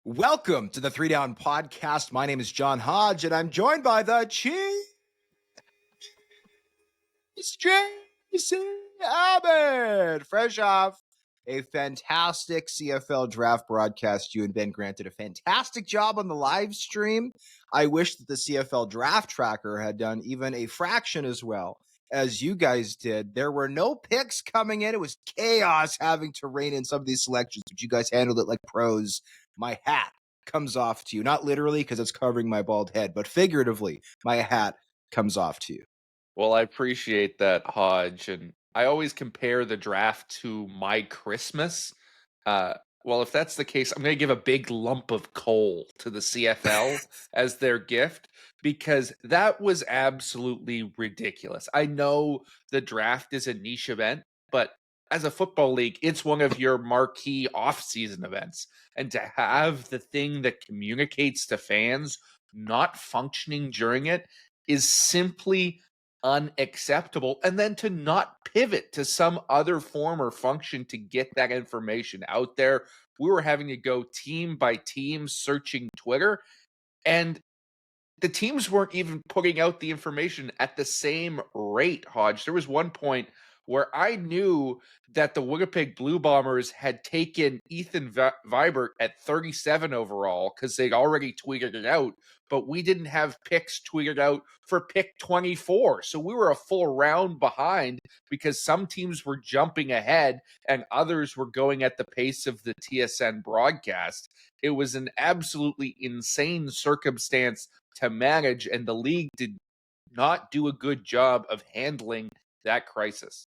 Welcome to the 3Down Podcast. My name is John Hodge, and I'm joined by the Chief JC Abbott. Fresh off a fantastic CFL Draft broadcast, you and Ben Grant did a fantastic job on the live stream. I wish that the CFL Draft Tracker had done even a fraction as well as you guys did. There were no picks coming in. It was chaos having to rein in some of these selections, but you guys handled it like pros. My hat comes off to you. Not literally because it's covering my bald head, but figuratively, my hat comes off to you. Well, I appreciate that, Hodge, and I always compare the draft to my Christmas. Uh, well, if that's the case, I'm going to give a big lump of coal to the CFL as their gift because that was absolutely ridiculous. I know the draft is a niche event, but as a football league, it's one of your marquee off-season events. And to have the thing that communicates to fans not functioning during it is simply unacceptable, and then to not pivot to some other form or function to get that information out there. We were having to go team by team searching Twitter, and the teams weren't even putting out the information at the same rate, Hodge. There was one point where I knew that the Winnipeg Blue Bombers had taken Ethan Vibert at 37 overall because they'd already tweeted it out, but we didn't have picks tweeted out for pick 24. So we were a full round behind because some teams were jumping ahead and others were going at the pace of the TSN broadcast. It was an absolutely insane circumstance to manage, and the league did not do a good job of handling that crisis.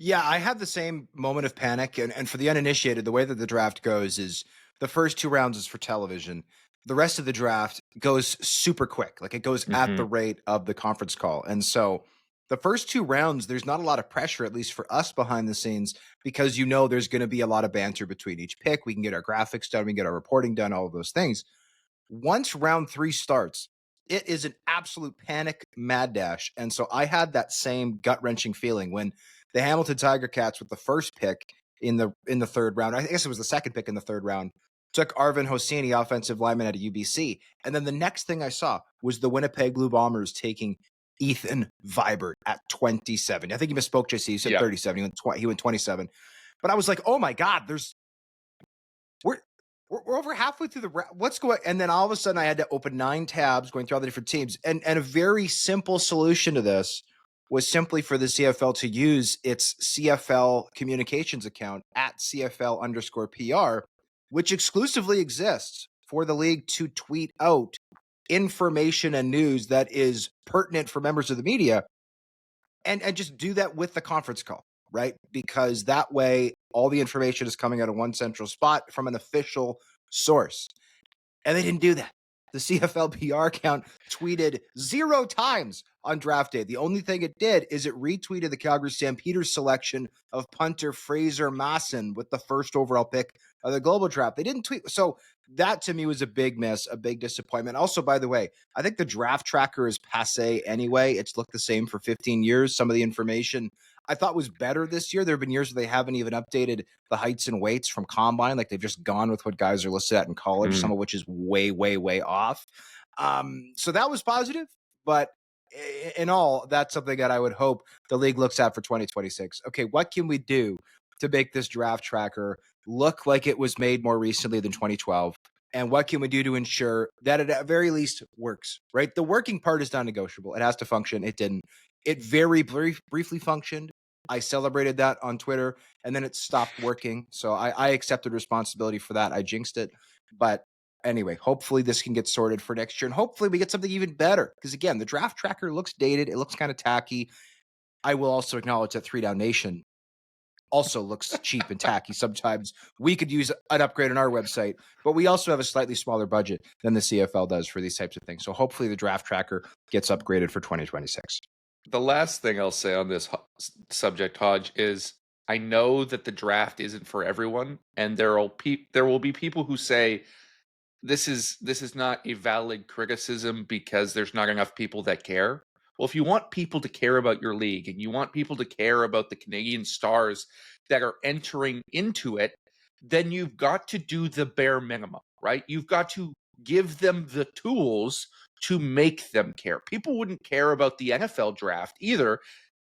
Yeah, I had the same moment of panic. And for the uninitiated, the way that the draft goes is the first two rounds is for television. The rest of the draft goes super quick. Like it goes at the rate of the conference call. And so the first two rounds, there's not a lot of pressure, at least for us behind the scenes, because you know there's going to be a lot of banter between each pick. We can get our graphics done, we can get our reporting done, all of those things. Once round three starts, it is an absolute panic mad dash. And so I had that same gut wrenching feeling when the Hamilton Tiger Cats with the first pick in the third round. I guess it was the second pick in the third round. Took Arvin Hosseini, offensive lineman out of UBC. And then the next thing I saw was the Winnipeg Blue Bombers taking Ethan Vibert at 27. I think he misspoke, JC. He said 37. He went 27. But I was like, oh my God, we're over halfway through what's going, and then all of a sudden I had to open 9 tabs going through all the different teams. And a very simple solution to this was simply for the CFL to use its CFL communications account at CFL_PR, which exclusively exists for the league to tweet out information and news that is pertinent for members of the media, and just do that with the conference call, right? Because that way all the information is coming out of one central spot from an official source. And they didn't do that. The CFL PR account tweeted 0 times on draft day. The only thing it did is it retweeted the Calgary Stampeders selection of punter Fraser Masson with the first overall pick of the global draft. They didn't tweet. So that to me was a big miss, a big disappointment. Also, by the way, I think the draft tracker is passe anyway. It's looked the same for 15 years. Some of the information I thought was better this year. There have been years where they haven't even updated the heights and weights from combine. Like they've just gone with what guys are listed at in college, some of which is way, way, way off. So that was positive, but in all, that's something that I would hope the league looks at for 2026. Okay, what can we do to make this draft tracker look like it was made more recently than 2012? And what can we do to ensure that it at very least works, right? The working part is non-negotiable. It has to function. It didn't. It very briefly functioned. I celebrated that on Twitter, and then it stopped working. So I accepted responsibility for that. I jinxed it. But anyway, hopefully this can get sorted for next year, and hopefully we get something even better. Because again, the draft tracker looks dated. It looks kind of tacky. I will also acknowledge that 3DownNation also looks cheap and tacky. Sometimes we could use an upgrade on our website, but we also have a slightly smaller budget than the CFL does for these types of things. So hopefully the draft tracker gets upgraded for 2026. The last thing I'll say on this subject, Hodge, is I know that the draft isn't for everyone, and there will be people who say this is not a valid criticism because there's not enough people that care. Well, if you want people to care about your league and you want people to care about the Canadian stars that are entering into it, then you've got to do the bare minimum, right? You've got to give them the tools to make them care. People wouldn't care about the NFL draft either,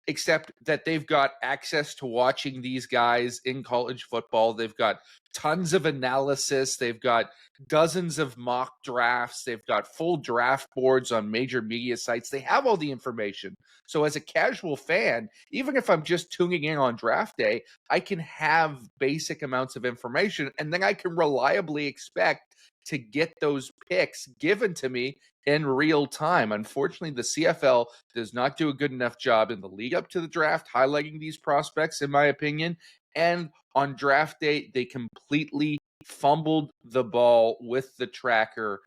except that they've got access to watching these guys in college football. They've got tons of analysis. They've got dozens of mock drafts. They've got full draft boards on major media sites. They have all the information. So, as a casual fan, even if I'm just tuning in on draft day, I can have basic amounts of information and then I can reliably expect to get those picks given to me in real time. Unfortunately, the CFL does not do a good enough job in the lead up to the draft highlighting these prospects, in my opinion. And on draft day, they completely fumbled the ball with the tracker.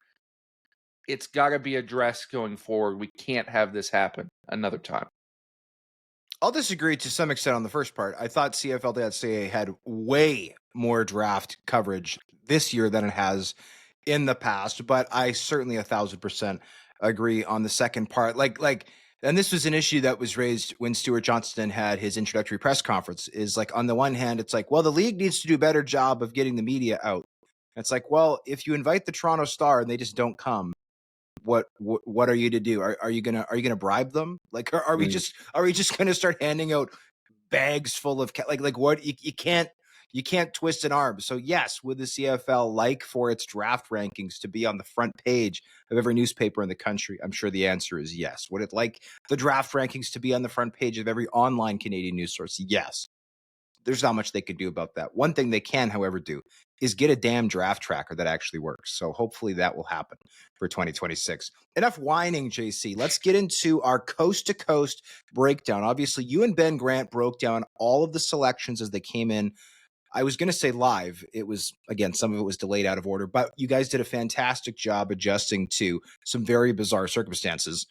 It's got to be addressed going forward. We can't have this happen another time. I'll disagree to some extent on the first part. I thought CFL.ca had way more draft coverage this year than it has in the past, but I certainly 1,000% agree on the second part. And this was an issue that was raised when Stuart Johnston had his introductory press conference. Is like, on the one hand, it's like, well, the league needs to do a better job of getting the media out. It's like, well, if you invite the Toronto Star and they just don't come, what are you to do? Are you gonna bribe them? Like, are we just gonna start handing out bags full of like what you can't twist an arm. So yes, would the CFL like for its draft rankings to be on the front page of every newspaper in the country? I'm sure the answer is yes. Would it like the draft rankings to be on the front page of every online Canadian news source? Yes. There's not much they could do about that. One thing they can, however, do is get a damn draft tracker that actually works. So hopefully that will happen for 2026. Enough whining, JC. Let's get into our coast to coast breakdown. Obviously, you and Ben Grant broke down all of the selections as they came in. I was going to say live. It was, again, some of it was delayed out of order, but you guys did a fantastic job adjusting to some very bizarre circumstances.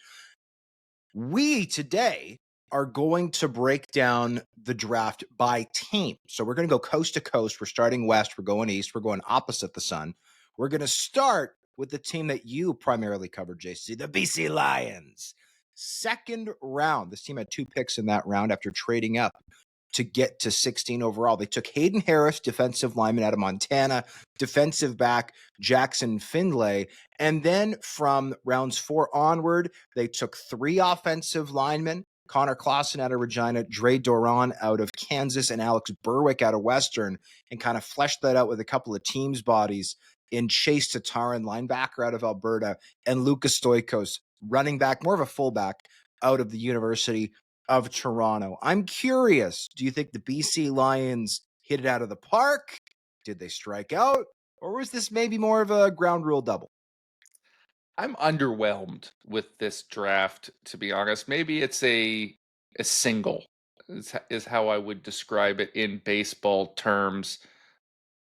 We today are going to break down the draft by team. So we're going to go coast to coast. We're starting west. We're going east. We're going opposite the sun. We're going to start with the team that you primarily covered, JC, the BC Lions. Second round. This team had 2 picks in that round after trading up to get to 16 overall. They took Hayden Harris, defensive lineman out of Montana, defensive back Jackson Findlay, and then from rounds 4 onward, they took 3 offensive linemen, Connor Clausen out of Regina, Dre Doran out of Kansas, and Alex Berwick out of Western, and kind of fleshed that out with a couple of teams' bodies in Chase Tataran, linebacker out of Alberta, and Lucas Stoikos, running back, more of a fullback, out of the University of Toronto. I'm curious, do you think the BC Lions hit it out of the park? Did they strike out? Or was this maybe more of a ground rule double? I'm underwhelmed with this draft, to be honest. Maybe it's a single is how I would describe it in baseball terms.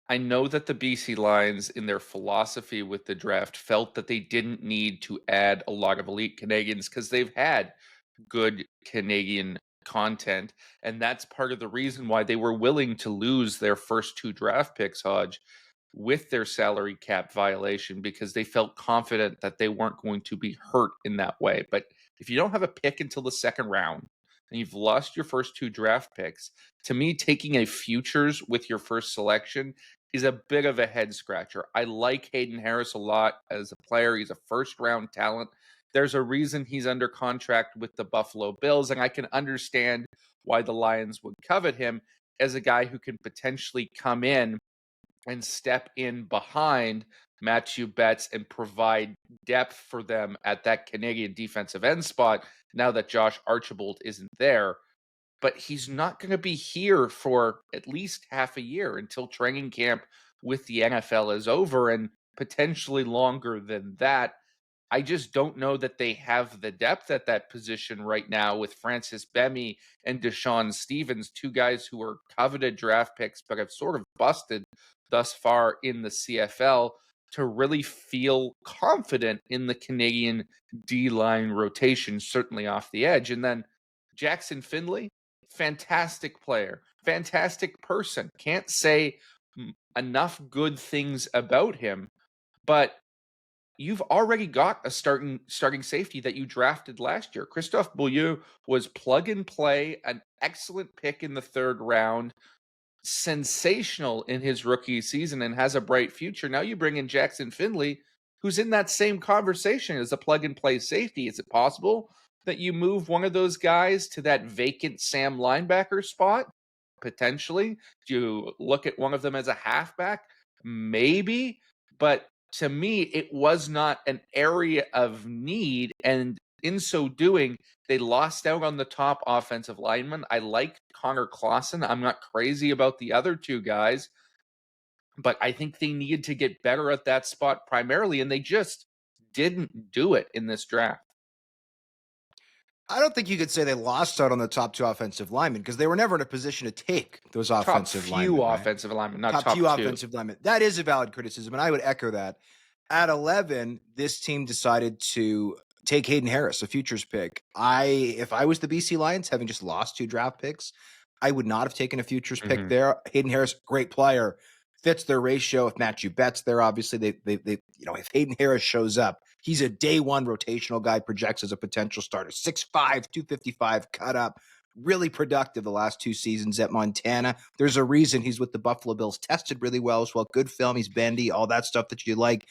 I know that the BC Lions, in their philosophy with the draft, felt that they didn't need to add a lot of elite Canadians because they've had good Canadian content. And that's part of the reason why they were willing to lose their first 2 draft picks, Hodge, with their salary cap violation, because they felt confident that they weren't going to be hurt in that way. But if you don't have a pick until the second round and you've lost your first 2 draft picks, to me, taking a futures with your first selection is a bit of a head scratcher. I like Hayden Harris a lot as a player. He's a first round talent. There's a reason he's under contract with the Buffalo Bills, and I can understand why the Lions would covet him as a guy who can potentially come in and step in behind Matthew Betts and provide depth for them at that Canadian defensive end spot now that Josh Archibald isn't there. But he's not going to be here for at least half a year until training camp with the NFL is over, and potentially longer than that. I just don't know that they have the depth at that position right now with Francis Bemi and Deshaun Stevens, 2 guys who are coveted draft picks but have sort of busted thus far in the CFL, to really feel confident in the Canadian D-line rotation, certainly off the edge. And then Jackson Findlay, fantastic player, fantastic person. Can't say enough good things about him, but you've already got a starting safety that you drafted last year. Christophe Beaulieu was plug and play, an excellent pick in the 3rd round. sensational in his rookie season and has a bright future. Now you bring in Jackson Finley, who's in that same conversation as a plug and play safety. Is it possible that you move one of those guys to that vacant Sam linebacker spot? Potentially. Do you look at one of them as a halfback? Maybe. But to me, it was not an area of need. And in so doing, they lost out on the top offensive lineman. I like Connor Clausen. I'm not crazy about the other two guys, but I think they needed to get better at that spot primarily, and they just didn't do it in this draft. I don't think you could say they lost out on the top two offensive linemen because they were never in a position to take those Top offensive few linemen, right? offensive linemen, not Top top few two. offensive linemen. That is a valid criticism, and I would echo that. At 11, this team decided to take Hayden Harris, a futures pick. If I was the BC Lions, having just lost 2 draft picks, I would not have taken a futures pick there. Hayden Harris, great player, fits their ratio. If Matthew Betts there, obviously if Hayden Harris shows up, he's a day one rotational guy, projects as a potential starter. 6'5", 255, cut up. Really productive the last 2 seasons at Montana. There's a reason he's with the Buffalo Bills. Tested really well as well. Good film. He's bendy, all that stuff that you like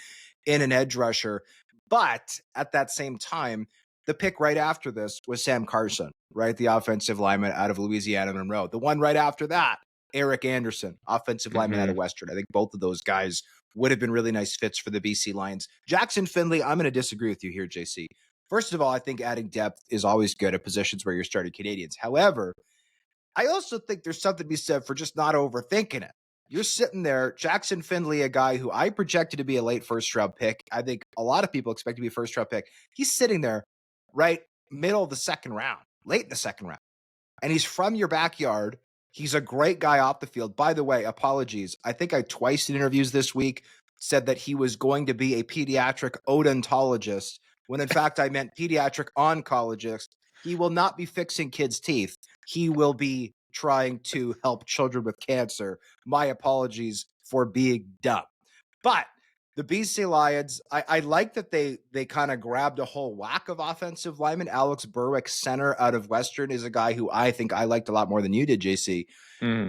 in an edge rusher. But at that same time, the pick right after this was Sam Carson, right? The offensive lineman out of Louisiana Monroe. The one right after that, Eric Anderson, offensive lineman out of Western. I think both of those guys would have been really nice fits for the BC Lions. Jackson Finley, I'm going to disagree with you here, JC. First of all, I think adding depth is always good at positions where you're starting Canadians. However, I also think there's something to be said for just not overthinking it. You're sitting there, Jackson Finley, a guy who I projected to be a late first-round pick. I think a lot of people expect to be a first-round pick. He's sitting there right middle of the second round, late in the second round. And he's from your backyard. He's a great guy off the field. By the way, apologies. I think I twice in interviews this week said that he was going to be a pediatric odontologist, when in fact I meant pediatric oncologist. He will not be fixing kids' teeth. He will be trying to help children with cancer. My apologies for being dumb. But the BC Lions, I like that they kind of grabbed a whole whack of offensive linemen. Alex Berwick, center out of Western, is a guy who I think I liked a lot more than you did, JC.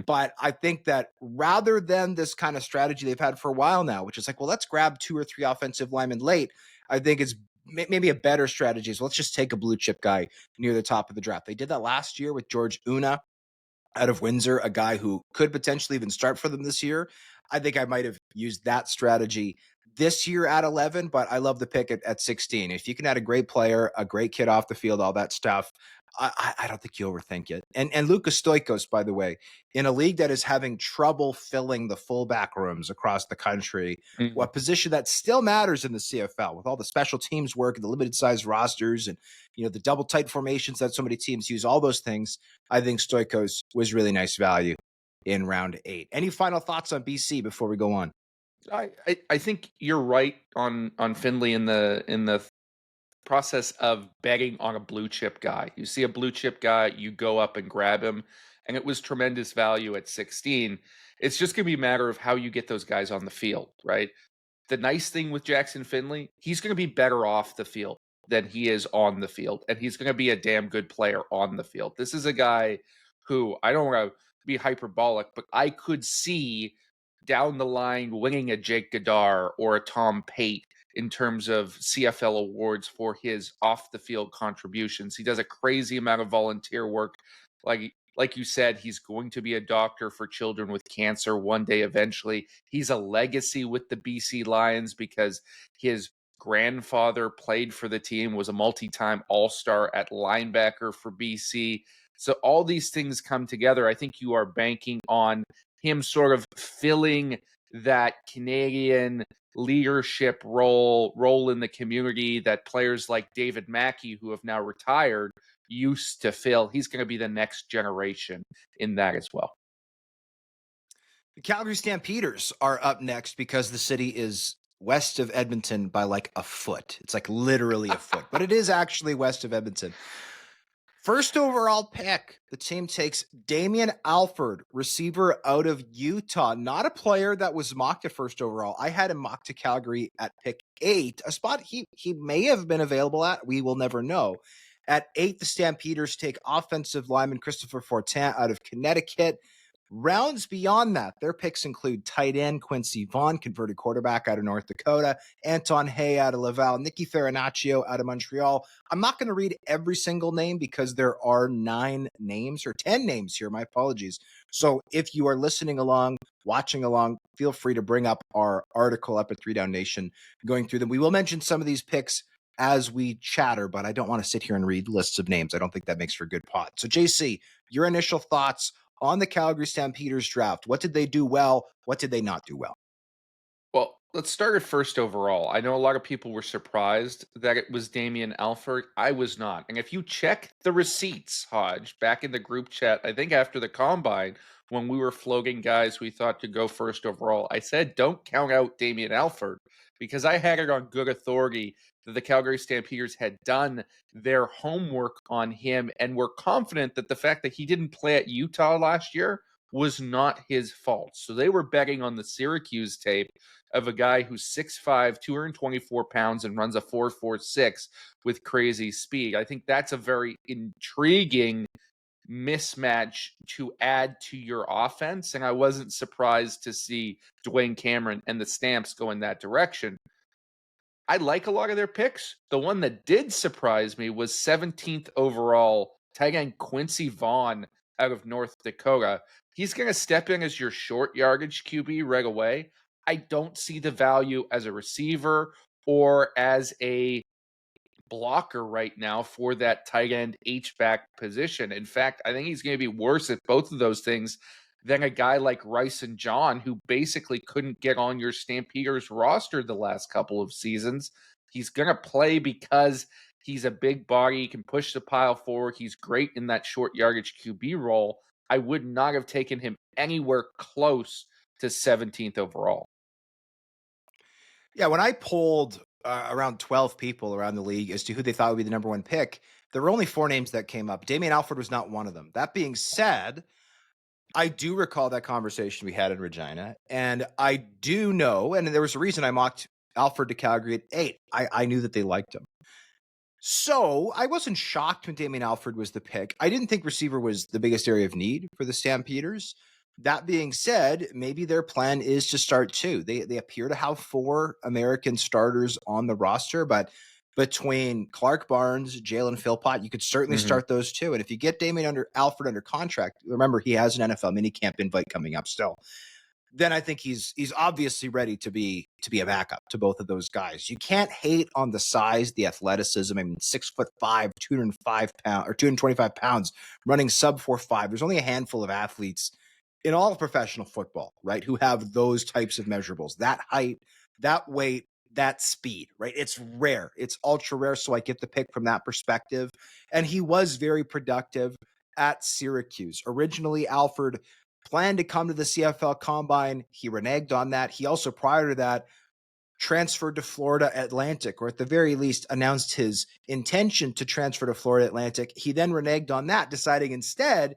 But I think that rather than this kind of strategy they've had for a while now, which is like, well, let's grab 2 or 3 offensive linemen late, I think it's maybe a better strategy is let's just take a blue chip guy near the top of the draft. They did that last year with George Una out of Windsor, a guy who could potentially even start for them this year. I think I might have used that strategy this year at 11, but I love the pick at 16. If you can add a great player, a great kid off the field, all that stuff, I don't think you overthink it. And Lucas Stoikos, by the way, in a league that is having trouble filling the fullback rooms across the country, what position that still matters in the CFL with all the special teams work and the limited size rosters and the double tight formations that so many teams use, all those things, I think Stoikos was really nice value in round 8. Any final thoughts on BC before we go on? I think you're right on Finley in the process of betting on a blue chip guy. You see a blue chip guy, you go up and grab him, and it was tremendous value at 16. It's just going to be a matter of how you get those guys on the field, right? The nice thing with Jackson Finley, he's going to be better off the field than he is on the field, and he's going to be a damn good player on the field. This is a guy who, I don't want to be hyperbolic, but I could see down the line winning a Jake Goddard or a Tom Pate in terms of CFL awards for his off the field contributions. He does a crazy amount of volunteer work. Like you said, he's going to be a doctor for children with cancer one day eventually. He's a legacy with the BC Lions because his grandfather played for the team, was a multi-time All-Star at linebacker for BC. So all these things come together. I think you are banking on him sort of filling that Canadian leadership role in the community that players like David Mackey, who have now retired, used to fill. He's going to be the next generation in that as well. The Calgary Stampeders are up next because the city is west of Edmonton by like a foot. It's like literally a foot, but it is actually west of Edmonton. First overall pick, the team takes Damian Alford, receiver out of Utah. Not a player that was mocked at first overall. I had him mocked to Calgary at pick 8, a spot he may have been available at. We will never know. At 8, the Stampeders take offensive lineman Christopher Fortin out of Connecticut. Rounds beyond that, their picks include tight end Quincy Vaughn, converted quarterback out of North Dakota, Anton Hay out of Laval, Nicky Farinaccio out of Montreal. I'm not going to read every single name because there are 9 names or 10 names here. My apologies. So if you are listening along, watching along, feel free to bring up our article up at 3DownNation going through them. We will mention some of these picks as we chatter, but I don't want to sit here and read lists of names. I don't think that makes for a good pod. So JC, your initial thoughts on the Calgary Stampeders draft. What did they do well? What did they not do well? Well, let's start at first overall. I know a lot of people were surprised that it was Damian Alford. I was not. And if you check the receipts, Hodge, back in the group chat, I think after the combine, when we were floating guys we thought to go first overall, I said, don't count out Damian Alford because I had it on good authority that the Calgary Stampeders had done their homework on him and were confident that the fact that he didn't play at Utah last year was not his fault. So they were betting on the Syracuse tape of a guy who's 6'5", 224 pounds, and runs a 4.46 with crazy speed. I think that's a very intriguing mismatch to add to your offense, and I wasn't surprised to see Dwayne Cameron and the Stamps go in that direction. I like a lot of their picks. The one that did surprise me was 17th overall, tight end Quincy Vaughn out of North Dakota. He's going to step in as your short yardage QB right away. I don't see the value as a receiver or as a blocker right now for that tight end H-back position. In fact, I think he's going to be worse at both of those things than a guy like Rice and John, who basically couldn't get on your Stampeders roster the last couple of seasons. He's going to play because he's a big body. He can push the pile forward. He's great in that short yardage QB role. I would not have taken him anywhere close to 17th overall. Yeah, when I polled around 12 people around the league as to who they thought would be the number 1 pick, there were only 4 names that came up. Damian Alford was not one of them. That being said, I do recall that conversation we had in Regina, and I do know, and there was a reason I mocked Alford to Calgary at 8. I knew that they liked him. So I wasn't shocked when Damian Alford was the pick. I didn't think receiver was the biggest area of need for the Stampeders. That being said, maybe their plan is to start 2. They appear to have 4 American starters on the roster, but between Clark Barnes, Jalen Philpott, you could certainly start those 2. And if you get Damian Alford under contract, remember he has an NFL minicamp invite coming up still, then I think he's obviously ready to be a backup to both of those guys. You can't hate on the size, the athleticism. I mean, 6'5", 205 pounds or 225 pounds, running sub 4.5. There's only a handful of athletes in all of professional football, right, who have those types of measurables, that height, that weight, that speed, right? It's rare. It's ultra rare. So I get the pick from that perspective. And he was very productive at Syracuse. Originally, Alford planned to come to the CFL Combine. He reneged on that. He also, prior to that, transferred to Florida Atlantic, or at the very least announced his intention to transfer to Florida Atlantic. He then reneged on that, deciding instead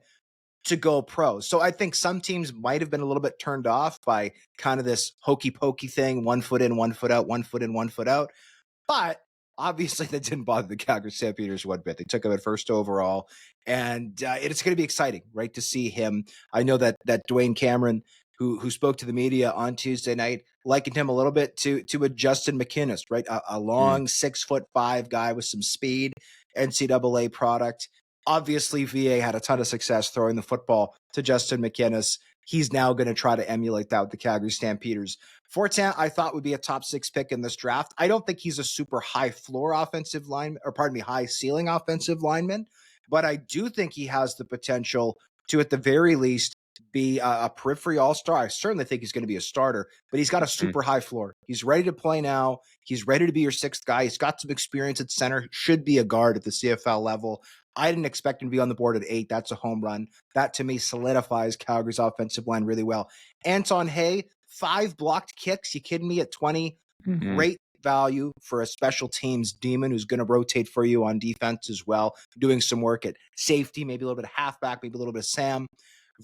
to go pro. So I think some teams might have been a little bit turned off by kind of this hokey pokey thing, 1 foot in, 1 foot out, 1 foot in, 1 foot out. But obviously that didn't bother the Calgary Stampeders one bit. They took him at first overall, and it's going to be exciting, right, to see him. I know that Dwayne Cameron, who spoke to the media on Tuesday night, likened him a little bit to a Justin McInnis, right? A long 6'5" guy with some speed, NCAA product. Obviously, VA had a ton of success throwing the football to Justin McInnis. He's now going to try to emulate that with the Calgary Stampeders. Fortin, I thought would be a top 6 pick in this draft. I don't think he's a super high floor offensive lineman, or pardon me, high ceiling offensive lineman, but I do think he has the potential to, at the very least, be a periphery all-star. I certainly think he's going to be a starter, but he's got a super high floor. He's ready to play now. He's ready to be your 6th guy. He's got some experience at center, should be a guard at the CFL level. I didn't expect him to be on the board at 8. That's a home run. That, to me, solidifies Calgary's offensive line really well. Anton Hay, 5 blocked kicks. You kidding me? At 20, great value for a special teams demon who's going to rotate for you on defense as well, doing some work at safety, maybe a little bit of halfback, maybe a little bit of Sam.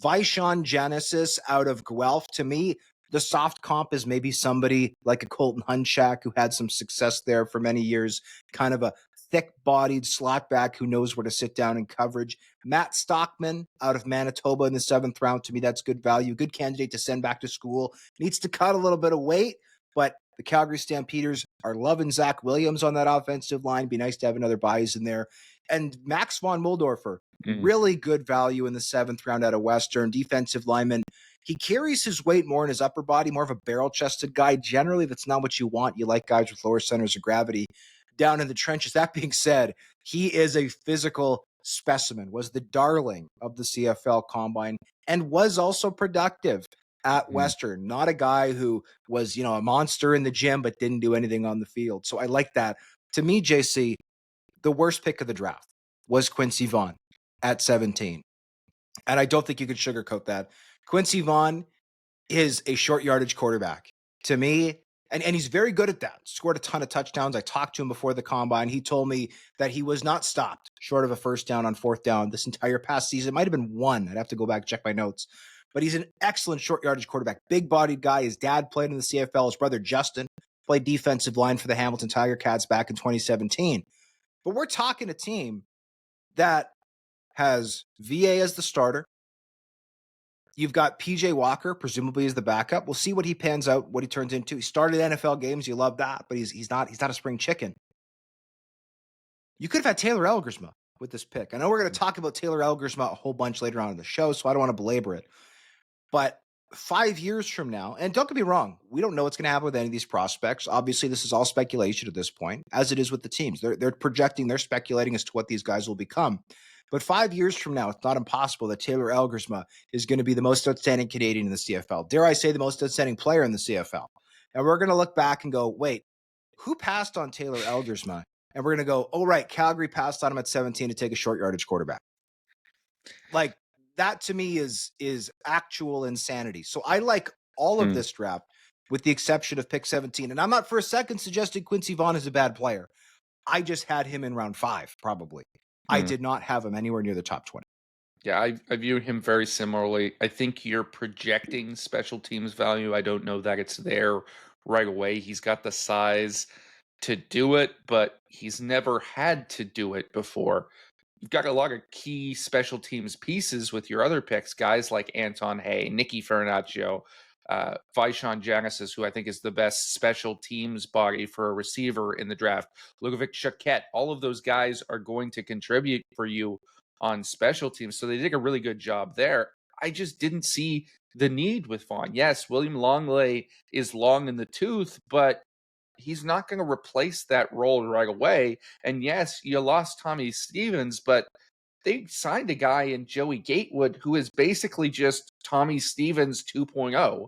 Vishon Genesis out of Guelph, to me, the soft comp is maybe somebody like a Colton Hunchak who had some success there for many years, kind of a thick-bodied slot back who knows where to sit down in coverage. Matt Stockman out of Manitoba in the 7th round. To me, that's good value. Good candidate to send back to school. Needs to cut a little bit of weight, but the Calgary Stampeders are loving Zach Williams on that offensive line. Be nice to have another bias in there. And Max von Muldorfer, really good value in the 7th round out of Western. Defensive lineman. He carries his weight more in his upper body, more of a barrel-chested guy. Generally, that's not what you want. You like guys with lower centers of gravity down in the trenches. That being said, he is a physical specimen, was the darling of the CFL Combine, and was also productive at Western. Not a guy who was, a monster in the gym but didn't do anything on the field. So I like that. To me, JC, the worst pick of the draft was Quincy Vaughn at 17. And I don't think you could sugarcoat that. Quincy Vaughn is a short yardage quarterback. To me, and he's very good at that. Scored a ton of touchdowns. I talked to him before the combine. He told me that he was not stopped short of a first down on 4th down this entire past season. It might have been one. I'd have to go back and check my notes. But he's an excellent short yardage quarterback. Big-bodied guy. His dad played in the CFL. His brother, Justin, played defensive line for the Hamilton Tiger Cats back in 2017. But we're talking a team that has VA as the starter. You've got PJ Walker, presumably as the backup. We'll see what he pans out, what he turns into. He started NFL games. You love that, but he's not a spring chicken. You could have had Taylor Elgersma with this pick. I know we're going to talk about Taylor Elgersma a whole bunch later on in the show, so I don't want to belabor it. But 5 years from now, and don't get me wrong, we don't know what's going to happen with any of these prospects. Obviously, this is all speculation at this point, as it is with the teams. They're projecting, they're speculating as to what these guys will become. But 5 years from now, it's not impossible that Taylor Elgersma is going to be the most outstanding Canadian in the CFL. Dare I say the most outstanding player in the CFL. And we're going to look back and go, wait, who passed on Taylor Elgersma? And we're going to go, oh, right, Calgary passed on him at 17 to take a short yardage quarterback. Like, that to me is actual insanity. So I like all of this draft with the exception of pick 17. And I'm not for a second suggesting Quincy Vaughn is a bad player. I just had him in round 5, probably. I did not have him anywhere near the top 20. Yeah, I view him very similarly. I think you're projecting special teams value. I don't know that it's there right away. He's got the size to do it, but he's never had to do it before. You've got a lot of key special teams pieces with your other picks, guys like Anton Hay, Nicky Fernaccio, Vaishon Genesis, who I think is the best special teams body for a receiver in the draft, Ludovic Choquette. All of those guys are going to contribute for you on special teams. So they did a really good job there. I just didn't see the need with Vaughn. Yes, William Longley is long in the tooth, but he's not going to replace that role right away. And yes, you lost Tommy Stevens, but they signed a guy in Joey Gatewood who is basically just Tommy Stevens 2.0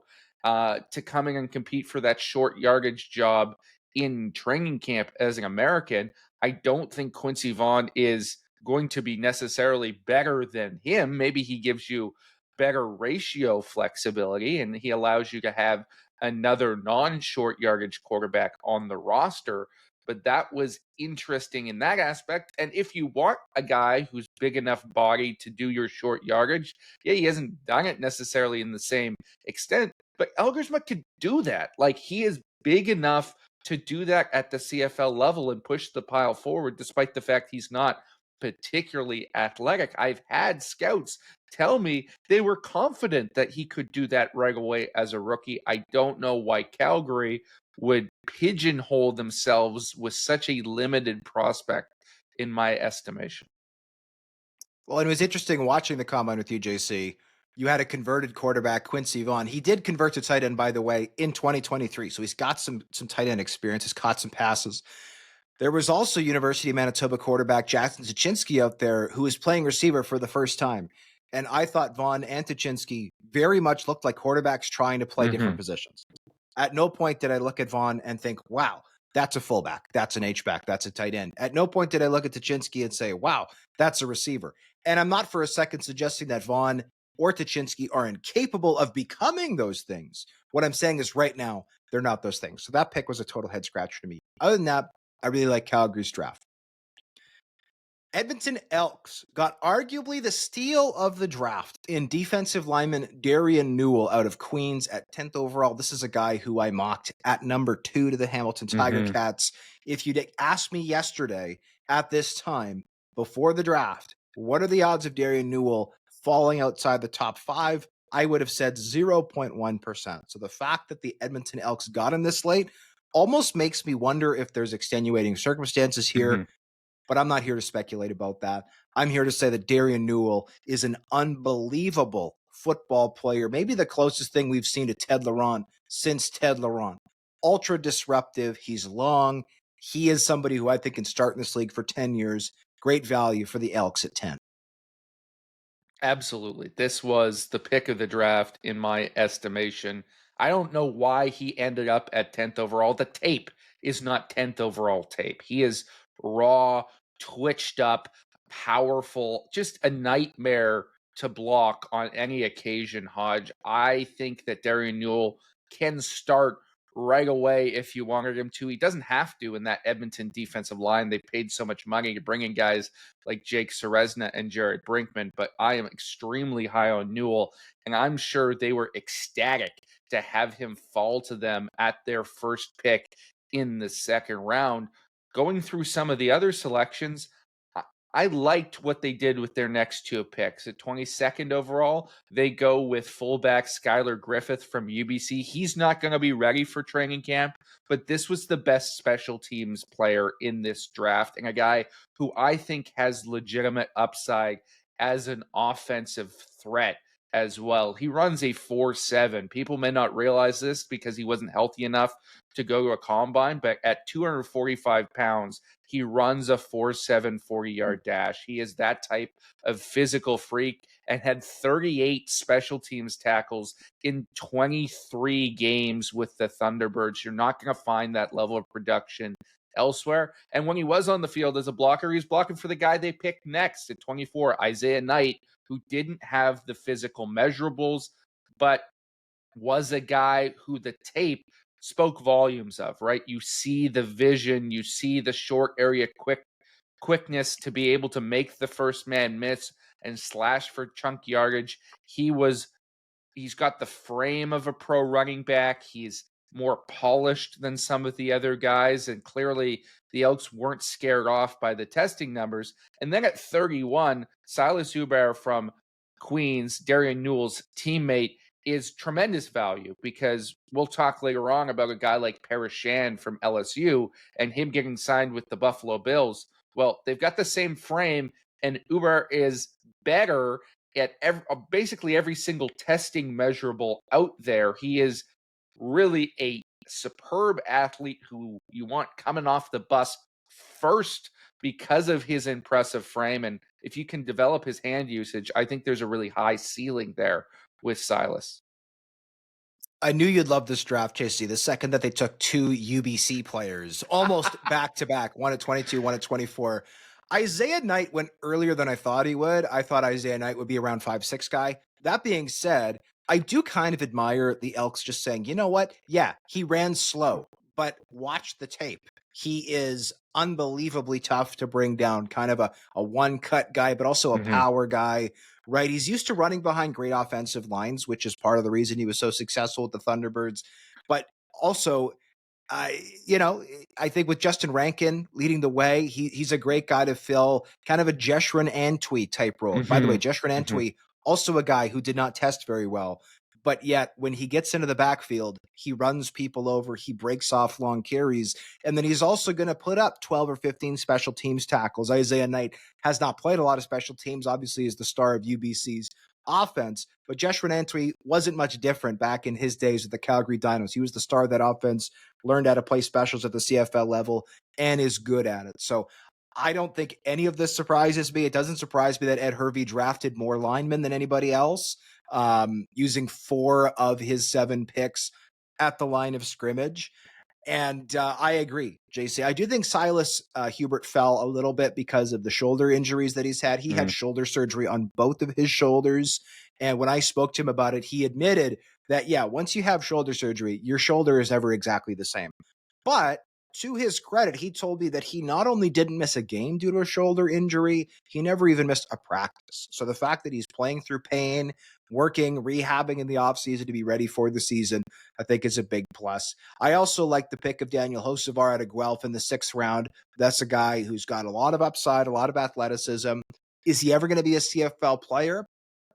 to come in and compete for that short yardage job in training camp as an American. I don't think Quincy Vaughn is going to be necessarily better than him. Maybe he gives you better ratio flexibility and he allows you to have another non-short yardage quarterback on the roster. But that was interesting in that aspect. And if you want a guy who's big enough body to do your short yardage, yeah, he hasn't done it necessarily in the same extent, but Elgersma could do that. Like, he is big enough to do that at the CFL level and push the pile forward, despite the fact he's not particularly athletic. I've had scouts tell me they were confident that he could do that right away as a rookie. I don't know why Calgary would pigeonhole themselves with such a limited prospect, in my estimation. Well, and it was interesting watching the combine with you, JC. You had a converted quarterback, Quincy Vaughn. He did convert to tight end, by the way, in 2023. So he's got some tight end experience. He's caught some passes. There was also University of Manitoba quarterback Jackson Tuchinski out there who was playing receiver for the first time. And I thought Vaughn and Tuchinski very much looked like quarterbacks trying to play different positions. At no point did I look at Vaughn and think, wow, that's a fullback, that's an H-back, that's a tight end. At no point did I look at Tuchinski and say, wow, that's a receiver. And I'm not for a second suggesting that Vaughn or Tuchinski are incapable of becoming those things. What I'm saying is right now, they're not those things. So that pick was a total head scratcher to me. Other than that, I really like Calgary's draft. Edmonton Elks got arguably the steal of the draft in defensive lineman Darian Newell out of Queens at 10th overall. This is a guy who I mocked at number 2 to the Hamilton Tiger Cats. If you'd asked me yesterday at this time before the draft, what are the odds of Darian Newell falling outside the top 5? I would have said 0.1%. So the fact that the Edmonton Elks got him this late almost makes me wonder if there's extenuating circumstances here. But I'm not here to speculate about that. I'm here to say that Darian Newell is an unbelievable football player, maybe the closest thing we've seen to Ted Laurent since Ted Laurent. Ultra disruptive. He's long. He is somebody who I think can start in this league for 10 years. Great value for the Elks at 10. Absolutely. This was the pick of the draft in my estimation. I don't know why he ended up at 10th overall. The tape is not 10th overall tape. He is raw, twitched up, powerful, just a nightmare to block on any occasion, Hodge. I think that Darian Newell can start right away if you wanted him to. He doesn't have to in that Edmonton defensive line. They paid so much money to bring in guys like Jake Seresna and Jared Brinkman, but I am extremely high on Newell, and I'm sure they were ecstatic to have him fall to them at their first pick in the second round. Going through some of the other selections, I liked what they did with their next 2 picks. At 22nd overall, they go with fullback Skylar Griffith from UBC. He's not going to be ready for training camp, but this was the best special teams player in this draft and a guy who I think has legitimate upside as an offensive threat as well. He runs a 4.7. People may not realize this because he wasn't healthy enough to go to a combine, but at 245 pounds, he runs a 4.7 40-yard dash. He is that type of physical freak and had 38 special teams tackles in 23 games with the Thunderbirds. You're not going to find that level of production elsewhere. And when he was on the field as a blocker, he was blocking for the guy they picked next at 24, Isaiah Knight, who didn't have the physical measurables, but was a guy who the tape spoke volumes of, right? You see the vision, you see the short area quickness to be able to make the first man miss and slash for chunk yardage. He's got the frame of a pro running back. He's more polished than some of the other guys, and clearly the Elks weren't scared off by the testing numbers. And then at 31, Silas Huber from Queens, Darian Newell's teammate, is tremendous value because we'll talk later on about a guy like Parashan from LSU and him getting signed with the Buffalo Bills. Well, they've got the same frame, and Uber is better at basically every single testing measurable out there. He is really a superb athlete who you want coming off the bus first because of his impressive frame. And if you can develop his hand usage, I think there's a really high ceiling there with Silas. I knew you'd love this draft, JC. The second that they took 2 UBC players, almost back to back, one at 22, one at 24. Isaiah Knight went earlier than I thought he would. I thought Isaiah Knight would be around 5'6" guy. That being said, I do kind of admire the Elks just saying, you know what? Yeah, he ran slow, but watch the tape. He is unbelievably tough to bring down, kind of a one-cut guy, but also a power guy, right? He's used to running behind great offensive lines, which is part of the reason he was so successful with the Thunderbirds. But also, I think with Justin Rankin leading the way, he's a great guy to fill kind of a Jeshurun Antwi type role. By the way, Jeshurun Antwi, also a guy who did not test very well, but yet when he gets into the backfield, he runs people over, he breaks off long carries, and then he's also going to put up 12 or 15 special teams tackles. Isaiah Knight has not played a lot of special teams, obviously is the star of UBC's offense, but Jeshurun Antwi wasn't much different back in his days with the Calgary Dinos. He was the star of that offense, learned how to play specials at the CFL level, and is good at it. So I don't think any of this surprises me. It doesn't surprise me that Ed Hervey drafted more linemen than anybody else, using 4 of his 7 picks at the line of scrimmage. And I agree, JC. I do think Silas Hubert fell a little bit because of the shoulder injuries that he's had. He had shoulder surgery on both of his shoulders. And when I spoke to him about it, he admitted that, yeah, once you have shoulder surgery, your shoulder is never exactly the same. But to his credit, he told me that he not only didn't miss a game due to a shoulder injury, he never even missed a practice. So the fact that he's playing through pain, working, rehabbing in the offseason to be ready for the season, I think is a big plus. I also like the pick of Daniel Hocevar out of Guelph in the 6th round. That's a guy who's got a lot of upside, a lot of athleticism. Is he ever going to be a CFL player?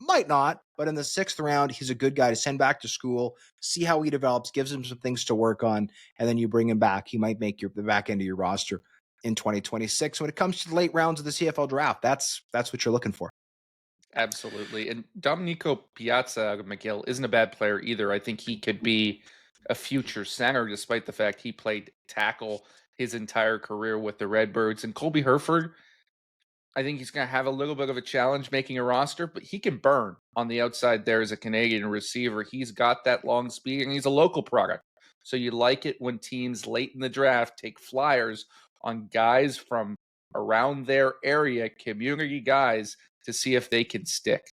Might not, but in the 6th round, he's a good guy to send back to school, see how he develops, gives him some things to work on, and then you bring him back. He might make the back end of your roster in 2026. When it comes to the late rounds of the CFL draft, that's what you're looking for. Absolutely. And Domenico Piazza out of McGill isn't a bad player either. I think he could be a future center, despite the fact he played tackle his entire career with the Redbirds. And Colby Herford, I think he's going to have a little bit of a challenge making a roster, but he can burn on the outside there as a Canadian receiver. He's got that long speed, and he's a local product. So you like it when teams late in the draft take flyers on guys from around their area, community guys, to see if they can stick.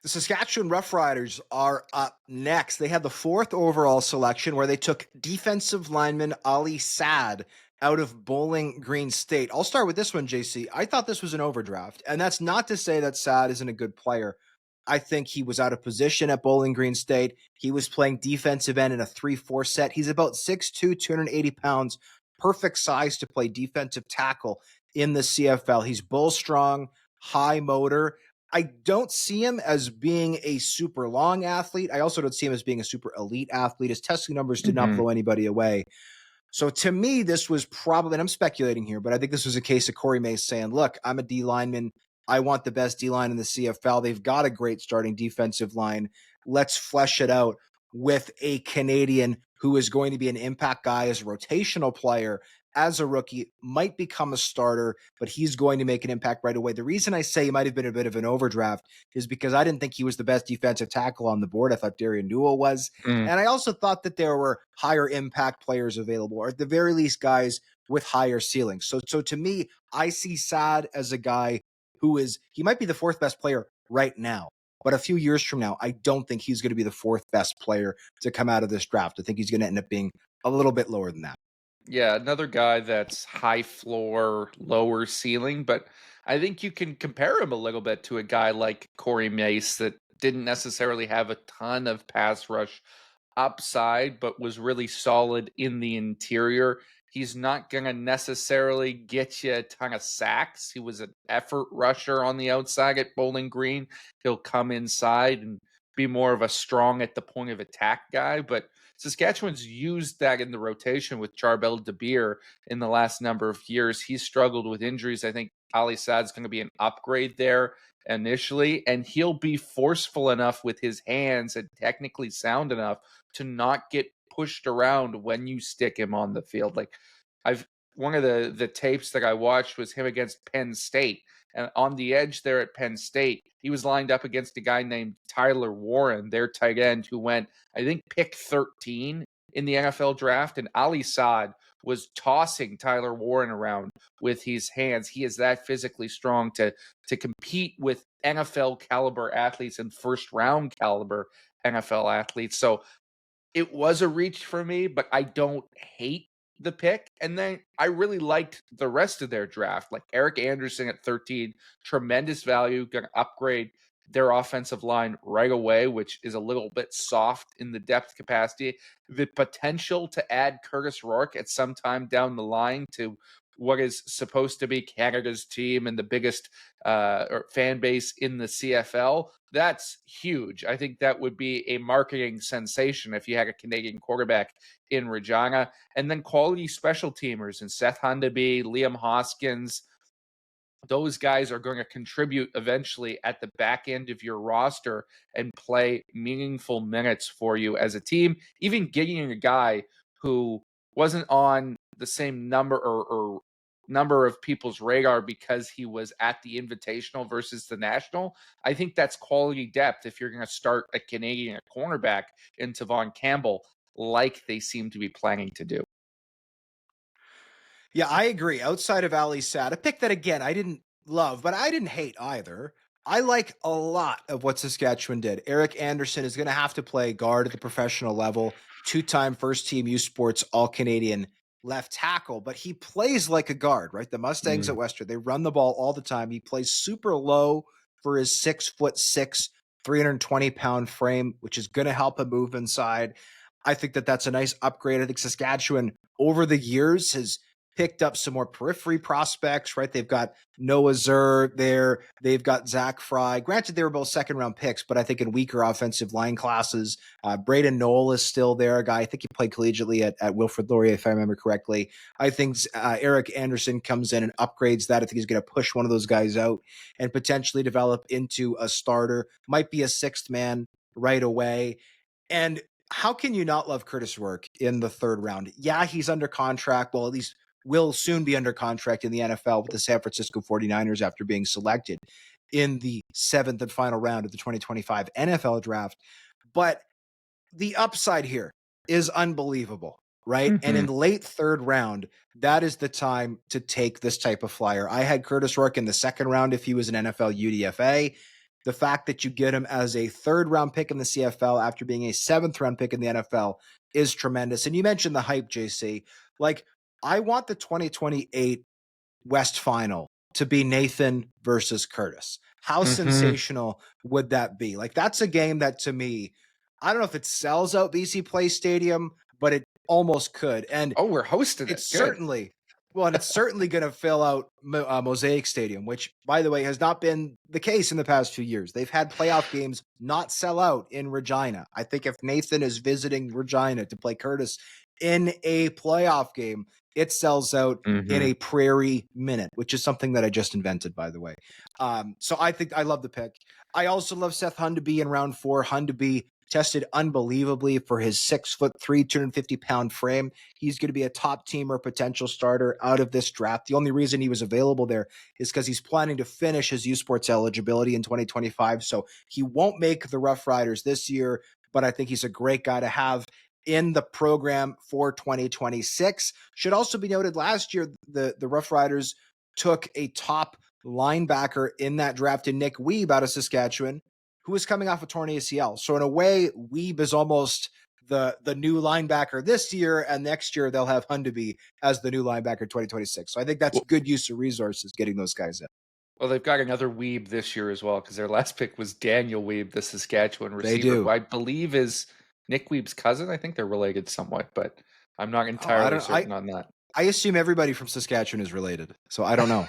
The Saskatchewan Roughriders are up next. They had the 4th overall selection where they took defensive lineman Ali Sad out of Bowling Green State. I'll start with this one, JC. I thought this was an overdraft, and that's not to say that Sad isn't a good player. I think he was out of position at Bowling Green State. He was playing defensive end in a 3-4 set. He's about 6'2", 280 pounds, perfect size to play defensive tackle in the CFL. He's bull strong, high motor. I don't see him as being a super long athlete. I also don't see him as being a super elite athlete. His testing numbers did not Mhm. blow anybody away. So to me, this was probably, and I'm speculating here, but I think this was a case of Corey Mace saying, look, I'm a D lineman. I want the best D line in the CFL. They've got a great starting defensive line. Let's flesh it out with a Canadian who is going to be an impact guy as a rotational player, as a rookie, might become a starter, but he's going to make an impact right away. The reason I say he might have been a bit of an overdraft is because I didn't think he was the best defensive tackle on the board. I thought Darian Newell was. Mm. And I also thought that there were higher impact players available, or at the very least, guys with higher ceilings. So to me, I see Sad as a guy he might be the 4th best player right now. But a few years from now, I don't think he's going to be the 4th best player to come out of this draft. I think he's going to end up being a little bit lower than that. Yeah, another guy that's high floor, lower ceiling, but I think you can compare him a little bit to a guy like Corey Mace that didn't necessarily have a ton of pass rush upside, but was really solid in the interior. He's not going to necessarily get you a ton of sacks. He was an effort rusher on the outside at Bowling Green. He'll come inside and be more of a strong at the point of attack guy, but Saskatchewan's used that in the rotation with Charbel DeBeer in the last number of years. He's struggled with injuries. I think Ali Sad's going to be an upgrade there initially, and he'll be forceful enough with his hands and technically sound enough to not get pushed around when you stick him on the field. Like I've one of the tapes that I watched was him against Penn State. And on the edge there at Penn State, he was lined up against a guy named Tyler Warren, their tight end, who went, I think, pick 13 in the NFL draft. And Ali Saad was tossing Tyler Warren around with his hands. He is that physically strong to compete with NFL caliber athletes and first round caliber NFL athletes. So it was a reach for me, but I don't hate the pick. And then I really liked the rest of their draft, like Eric Anderson at 13, tremendous value, going to upgrade their offensive line right away, which is a little bit soft in the depth capacity. The potential to add Curtis Rourke at some time down the line to what is supposed to be Canada's team and the biggest or fan base in the CFL, that's huge. I think that would be a marketing sensation if you had a Canadian quarterback in Regina. And then quality special teamers and Seth Hundaby, Liam Hoskins, those guys are going to contribute eventually at the back end of your roster and play meaningful minutes for you as a team. Even getting a guy who wasn't on the same or number of people's radar because he was at the Invitational versus the National, I think that's quality depth if you're going to start a Canadian at cornerback in Tavon Campbell, like they seem to be planning to do. Yeah, I agree. Outside of Ali Sad, a pick that again I didn't love, but I didn't hate either. I like a lot of what Saskatchewan did. Eric Anderson is going to have to play guard at the professional level. two-time first-team U Sports All-Canadian left tackle, but he plays like a guard, right? The Mustangs Mm. at Western, they run the ball all the time. He plays super low for his 6'6", 320-pound frame, which is going to help him move inside. I think that that's a nice upgrade. I think Saskatchewan over the years has picked up some more periphery prospects, right? They've got Noah Zur there. They've got Zach Fry. Granted, they were both second-round picks, but I think in weaker offensive line classes. Braden Knoll is still there, a guy. I think he played collegiately at Wilfrid Laurier, if I remember correctly. I think Eric Anderson comes in and upgrades that. I think he's going to push one of those guys out and potentially develop into a starter. Might be a sixth man right away. And how can you not love Curtis Rourke in the third round? Yeah, he's under contract. Well, at least will soon be under contract in the NFL with the San Francisco 49ers after being selected in the seventh and final round of the 2025 NFL draft. But the upside here is unbelievable, right? And in Mhm. the late third round, that is the time to take this type of flyer. I had Curtis Rourke in the second round if he was an NFL UDFA. The fact that you get him as a third round pick in the CFL after being a seventh round pick in the NFL is tremendous. And you mentioned the hype, JC. Like, I want the 2028 West Final to be Nathan versus Curtis. How Mhm. sensational would that be? Like, that's a game that to me, I don't know if it sells out BC Place Stadium, but it almost could. And Oh, we're hosting it. it's Good. certainly, well, and it's certainly going to fill out Mosaic Stadium, which, by the way, has not been the case in the past few years. They've had playoff games not sell out in Regina. I think if Nathan is visiting Regina to play Curtis in a playoff game, it sells out in Mhm. a Prairie minute, which is something that I just invented, by the way. So I think I love the pick. I also love Seth Hundeby in round 4. Hundeby tested unbelievably for his 6'3", 250-pound frame. He's going to be a top teamer, potential starter out of this draft. The only reason he was available there is because he's planning to finish his U Sports eligibility in 2025. So he won't make the Rough Riders this year, but I think he's a great guy to have in the program for 2026. Should also be noted last year, the Rough Riders took a top linebacker in that draft in Nick Weeb out of Saskatchewan, who is coming off a torn ACL. So in a way, Weeb is almost the new linebacker this year, and next year they'll have Hundeby as the new linebacker 2026. So I think that's Well, good use of resources getting those guys in. they've got another Weeb this year as well because their last pick was Daniel Weeb, the Saskatchewan They receiver, who do. I believe is Nick Weeb's cousin. I think they're related somewhat, but I'm not Oh, I entirely don't. certain on that. I assume everybody from Saskatchewan is related, so I don't know.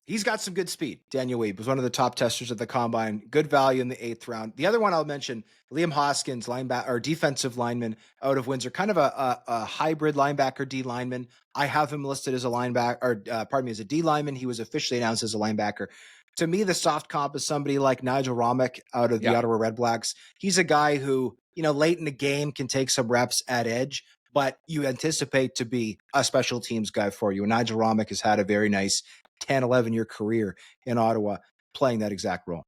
He's got some good speed. Daniel Weeb was one of the top testers at the combine. Good value in the 8th round. The other one I'll mention, Liam Hoskins, linebacker or defensive lineman out of Windsor, kind of a hybrid linebacker D lineman. I have him listed as a linebacker, or pardon me, as a D lineman. He was officially announced as a linebacker. To me, the soft comp is somebody like Nigel Romick out of the Yeah. Ottawa Red Blacks. He's a guy who, late in the game can take some reps at edge, but you anticipate to be a special teams guy for you. And Nigel Romick has had a very nice 10, 11-year career in Ottawa playing that exact role.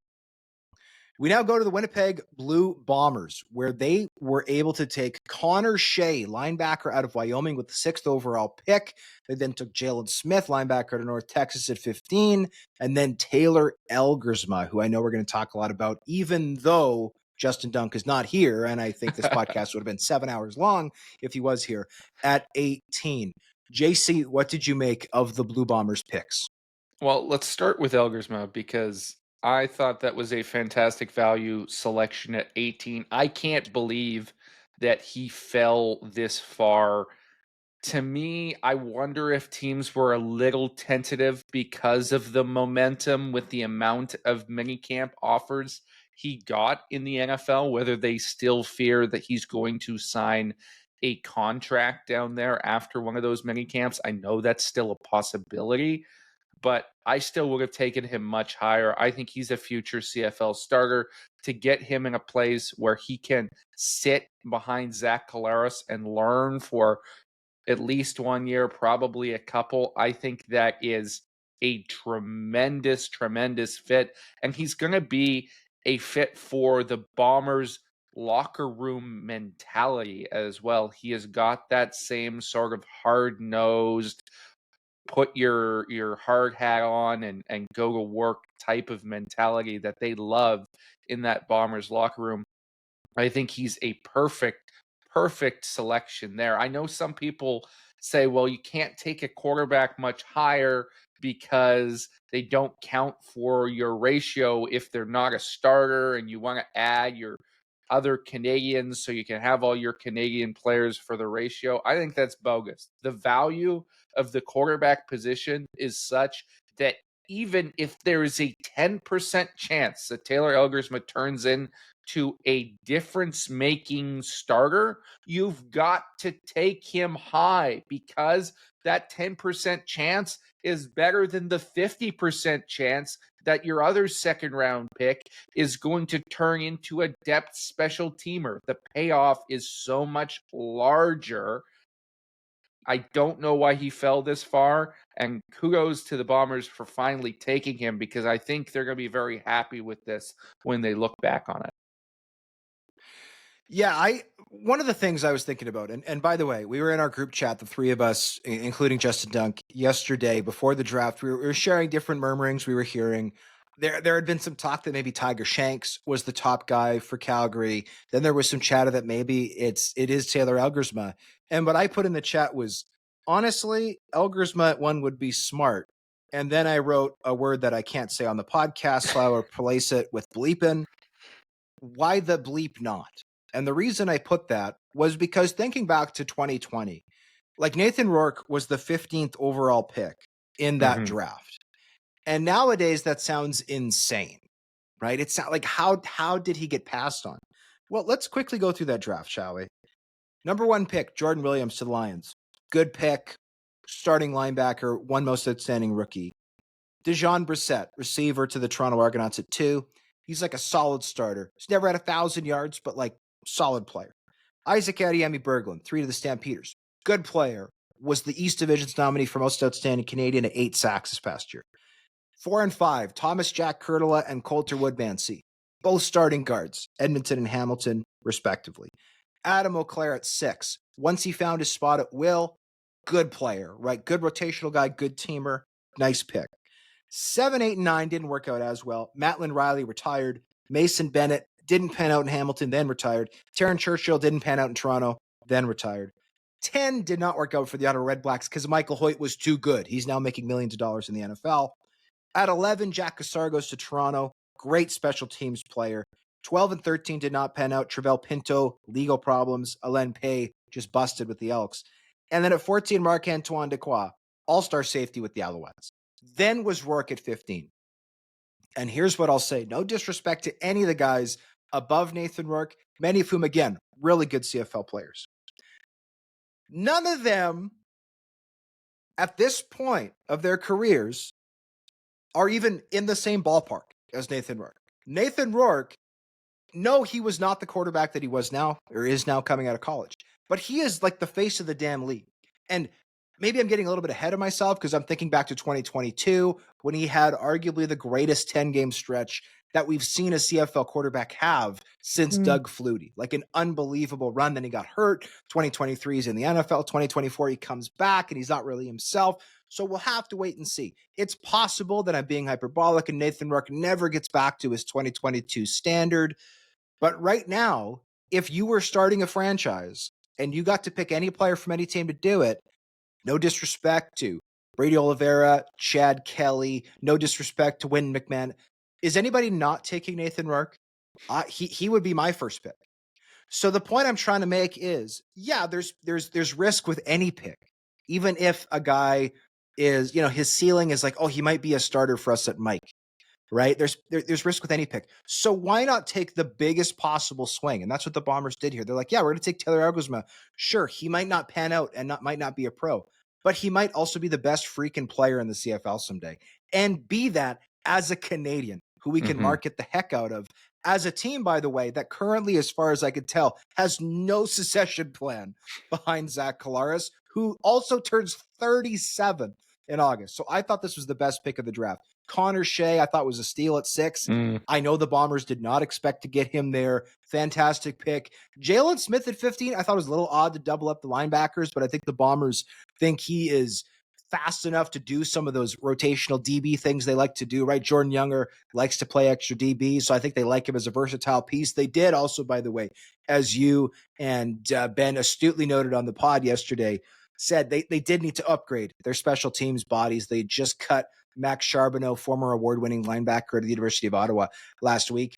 We now go to the Winnipeg Blue Bombers, where they were able to take Connor Shea, linebacker out of Wyoming, with the 6th overall pick. They then took Jalen Smith, linebacker to North Texas, at 15, and then Taylor Elgersma, who I know we're going to talk a lot about, even though Justin Dunk is not here, and I think this podcast would have been 7 hours long if he was here, at 18. JC, what did you make of the Blue Bombers picks? Well, let's start with Elgersma because I thought that was a fantastic value selection at 18. I can't believe that he fell this far. To me, I wonder if teams were a little tentative because of the momentum with the amount of minicamp offers he got in the NFL, whether they still fear that he's going to sign a contract down there after one of those minicamps. I know that's still a possibility, but I still would have taken him much higher. I think he's a future CFL starter. To get him in a place where he can sit behind Zach Collaros and learn for at least 1 year, probably a couple, I think that is a tremendous, tremendous fit. And he's going to be a fit for the Bombers' locker room mentality as well. He has got that same sort of hard nosed, put your hard hat on and go to work type of mentality that they love in that Bombers locker room. I think he's a perfect selection there. I know some people say, well, you can't take a quarterback much higher because they don't count for your ratio if they're not a starter, and you want to add your other Canadians so you can have all your Canadian players for the ratio. I think that's bogus. The value of the quarterback position is such that even if there is a 10% chance that Taylor Elgersma turns in to a difference-making starter, you've got to take him high, because that 10% chance is better than the 50% chance that your other second-round pick is going to turn into a depth special teamer. The payoff is so much larger. I don't know why he fell this far, and kudos to the Bombers for finally taking him, because I think they're going to be very happy with this when they look back on it. Yeah, one of the things I was thinking about, and by the way, we were in our group chat, the three of us, including Justin Dunk, yesterday before the draft. We were sharing different murmurings we were hearing. There had been some talk that maybe Tiger Shanks was the top guy for Calgary. Then there was some chatter that maybe it is Taylor Elgersma. And what I put in the chat was, honestly, Elgersma at one would be smart. And then I wrote a word that I can't say on the podcast, so I will replace it with bleepin'. Why the bleep not? And the reason I put that was because thinking back to 2020, like Nathan Rourke was the 15th overall pick in that draft. And nowadays that sounds insane, right? It's not like, how did he get passed on? Well, let's quickly go through that draft, shall we? Number 1 pick, Jordan Williams to the Lions. Good pick, starting linebacker, one most outstanding rookie. Dejon Brissett, receiver to the Toronto Argonauts at 2. He's like a solid starter. He's never had 1,000 yards, but like solid player. Isaac Adiemi-Berglund, 3 to the Stampeders. Good player. Was the East Division's nominee for most outstanding Canadian at 8 sacks this past year. 4 and 5, Thomas Jack Kurtula and Coulter Woodmansee. Both starting guards, Edmonton and Hamilton, respectively. Adam O'Clair at 6. Once he found his spot at will, good player, right? Good rotational guy, good teamer, nice pick. 7, 8, and 9 didn't work out as well. Matlin Riley retired. Mason Bennett didn't pan out in Hamilton, then retired. Taron Churchill didn't pan out in Toronto, then retired. 10 did not work out for the Ottawa Red Blacks because Michael Hoyt was too good. He's now making millions of dollars in the NFL. At 11, Jack Cassar goes to Toronto. Great special teams player. 12 and 13 did not pan out. Travell Pinto, legal problems. Alain Pay just busted with the Elks. And then at 14, Marc-Antoine Dequoy, all-star safety with the Alouettes. Then was Rourke at 15. And here's what I'll say. No disrespect to any of the guys above Nathan Rourke, many of whom, again, really good CFL players. None of them, at this point of their careers, are even in the same ballpark as Nathan Rourke. Nathan Rourke, no, he was not the quarterback that he was now, or is now coming out of college, but he is like the face of the damn league. And maybe I'm getting a little bit ahead of myself because I'm thinking back to 2022 when he had arguably the greatest 10-game stretch that we've seen a CFL quarterback have since Doug Flutie. Like an unbelievable run. Then he got hurt. 2023 is in the NFL. 2024 he comes back and he's not really himself. So we'll have to wait and see. It's possible that I'm being hyperbolic and Nathan Rourke never gets back to his 2022 standard. But right now, if you were starting a franchise and you got to pick any player from any team to do it, no disrespect to Brady Oliveira, Chad Kelly, no disrespect to Wynn McMahon. Is anybody not taking Nathan Rourke? He would be my first pick. So the point I'm trying to make is, yeah, there's risk with any pick. Even if a guy is, his ceiling is like, oh, he might be a starter for us at Mike, right? There's risk with any pick. So why not take the biggest possible swing? And that's what the Bombers did here. They're like, yeah, we're going to take Taylor Elgersma. Sure, he might not pan out and might not be a pro, but he might also be the best freaking player in the CFL someday and be that as a Canadian who we can market the heck out of. As a team, by the way, that currently, as far as I could tell, has no secession plan behind Zach Collaros, who also turns 37 in August. So I thought this was the best pick of the draft. Connor Shea, I thought was a steal at 6. I know the Bombers did not expect to get him there. Fantastic pick. Jalen Smith at 15, I thought it was a little odd to double up the linebackers, but I think the Bombers think he is fast enough to do some of those rotational DB things they like to do, right? Jordan Younger likes to play extra DB, so I think they like him as a versatile piece. They did also, by the way, as you and Ben astutely noted on the pod yesterday, said they did need to upgrade their special teams bodies. They just cut Max Charbonneau, former award-winning linebacker at the University of Ottawa, last week.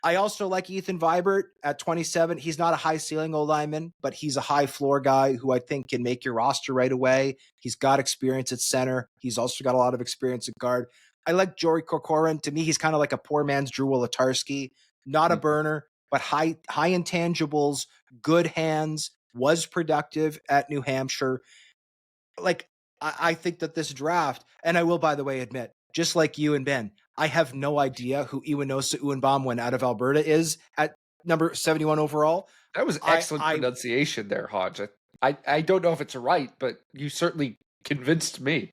I also like Ethan Vibert at 27. He's not a high ceiling old lineman, but he's a high floor guy who I think can make your roster right away. He's got experience at center. He's also got a lot of experience at guard. I like Jory Corcoran. To me, he's kind of like a poor man's Drew Wolodarski. Not a burner, but high intangibles, good hands, was productive at New Hampshire. Like, I think that this draft, and I will, by the way, admit, just like you and Ben, I have no idea who Iwanosa Uwambamwen out of Alberta is at number 71 overall. That was excellent pronunciation there, Hodge. I don't know if it's right, but you certainly convinced me.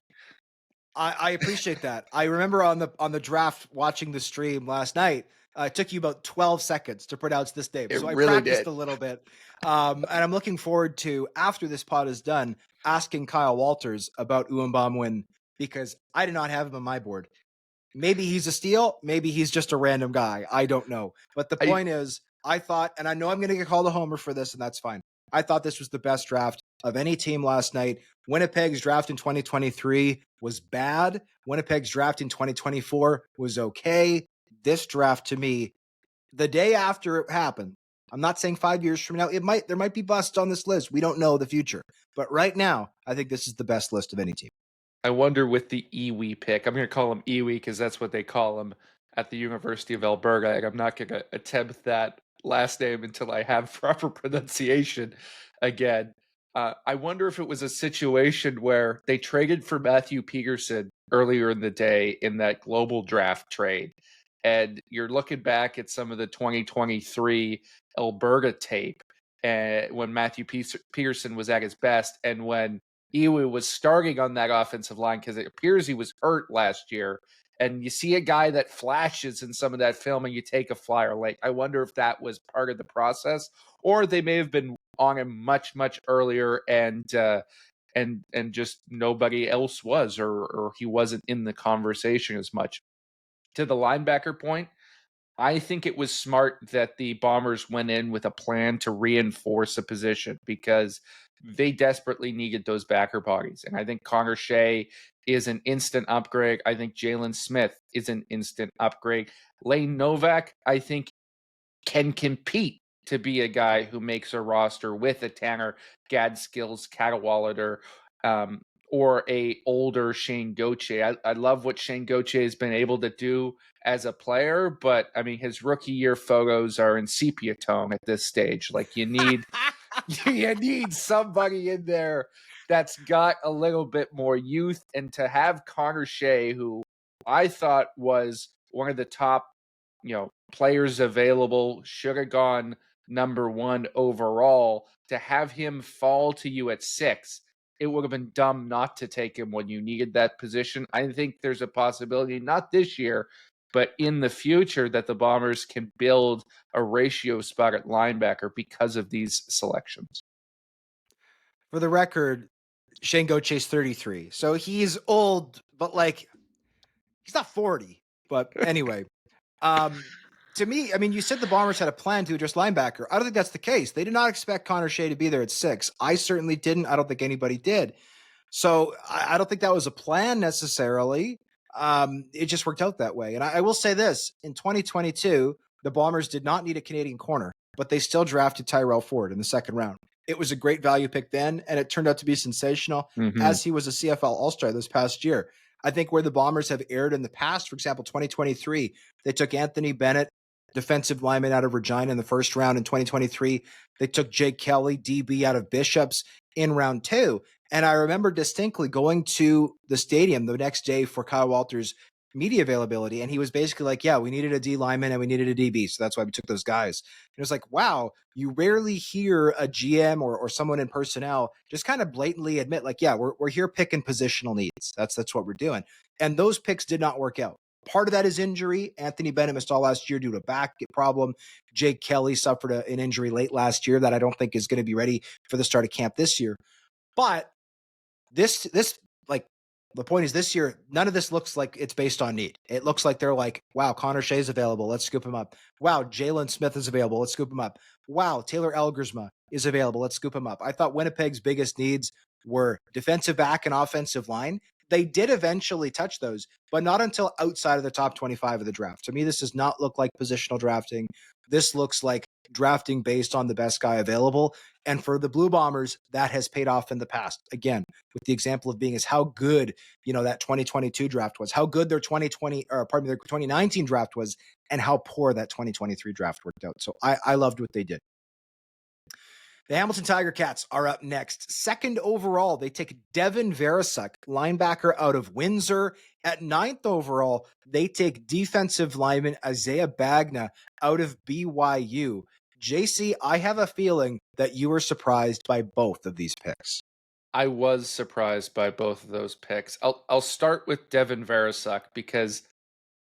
I appreciate that. I remember on the draft watching the stream last night. It took you about 12 seconds to pronounce this name. It so I really practiced did. a little bit. And I'm looking forward to, after this pod is done, asking Kyle Walters about Uwambamwen, because I did not have him on my board. Maybe he's a steal. Maybe he's just a random guy. I don't know. But the point is, I thought, and I know I'm going to get called a homer for this, and that's fine. I thought this was the best draft of any team last night. Winnipeg's draft in 2023 was bad. Winnipeg's draft in 2024 was okay. This draft, to me, the day after it happened, I'm not saying 5 years from now, there might be busts on this list. We don't know the future. But right now, I think this is the best list of any team. I wonder with the Iwi pick, I'm going to call him Iwi because that's what they call him at the University of Alberta, and I'm not going to attempt that last name until I have proper pronunciation again. I wonder if it was a situation where they traded for Matthew Peterson earlier in the day in that global draft trade, and you're looking back at some of the 2023 Alberta tape when Matthew Peterson was at his best, and when Iwi was starting on that offensive line, because it appears he was hurt last year. And you see a guy that flashes in some of that film and you take a flyer late. I wonder if that was part of the process, or they may have been on him much, much earlier and just nobody else was, or he wasn't in the conversation as much. To the linebacker point, I think it was smart that the Bombers went in with a plan to reinforce a position because they desperately needed those backer bodies. And I think Connor Shea is an instant upgrade. I think Jalen Smith is an instant upgrade. Lane Novak, I think, can compete to be a guy who makes a roster with a Tanner Gadskills, Cadwallader, or a older Shane Gauthier. I love what Shane Gauthier has been able to do as a player, but I mean, his rookie year photos are in sepia tone at this stage. Like you need somebody in there that's got a little bit more youth, and to have Connor Shea, who I thought was one of the top, players available, should have gone number 1 overall, to have him fall to you at 6. It would have been dumb not to take him when you needed that position. I think there's a possibility, not this year, but in the future, that the Bombers can build a ratio spot at linebacker because of these selections. For the record, Shane Gauthier 33. So he's old, but he's not 40. But anyway, to me, I mean, you said the Bombers had a plan to address linebacker. I don't think that's the case. They did not expect Connor Shea to be there at 6. I certainly didn't. I don't think anybody did. So I don't think that was a plan necessarily. It just worked out that way. And I will say this, in 2022, the Bombers did not need a Canadian corner, but they still drafted Tyrell Ford in the second round. It was a great value pick then, and it turned out to be sensational, as he was a CFL All-Star this past year. I think where the Bombers have erred in the past, for example, 2023, they took Anthony Bennett, defensive lineman out of Regina, in the first round. In 2023, they took Jake Kelly, DB out of Bishops, in round 2. And I remember distinctly going to the stadium the next day for Kyle Walters' media availability, and he was basically like, yeah, we needed a D lineman and we needed a DB, so that's why we took those guys. And it was like, wow, you rarely hear a GM or someone in personnel just kind of blatantly admit, like, yeah, we're here picking positional needs. That's what we're doing. And those picks did not work out. Part of that is injury. Anthony Bennett missed all last year due to a back problem. Jake Kelly suffered an injury late last year that I don't think is going to be ready for the start of camp this year. But this The point is this year, none of this looks like it's based on need. It looks like they're like, wow, Connor Shea's available. Let's scoop him up. Wow, Jalen Smith is available. Let's scoop him up. Wow, Taylor Elgersma is available. Let's scoop him up. I thought Winnipeg's biggest needs were defensive back and offensive line. They did eventually touch those, but not until outside of the top 25 of the draft. To me, this does not look like positional drafting. This looks like drafting based on the best guy available. And for the Blue Bombers, that has paid off in the past. Again, with the example of being is how good, that 2022 draft was, how good their 2019 draft was, and how poor that 2023 draft worked out. So I loved what they did. The Hamilton Tiger Cats are up next. Second overall, they take Devin Verasuk, linebacker out of Windsor. At ninth overall, they take defensive lineman Isaiah Bagna out of BYU. JC, I have a feeling that you were surprised by both of these picks. I was surprised by both of those picks. I'll start with Devin Verasuk because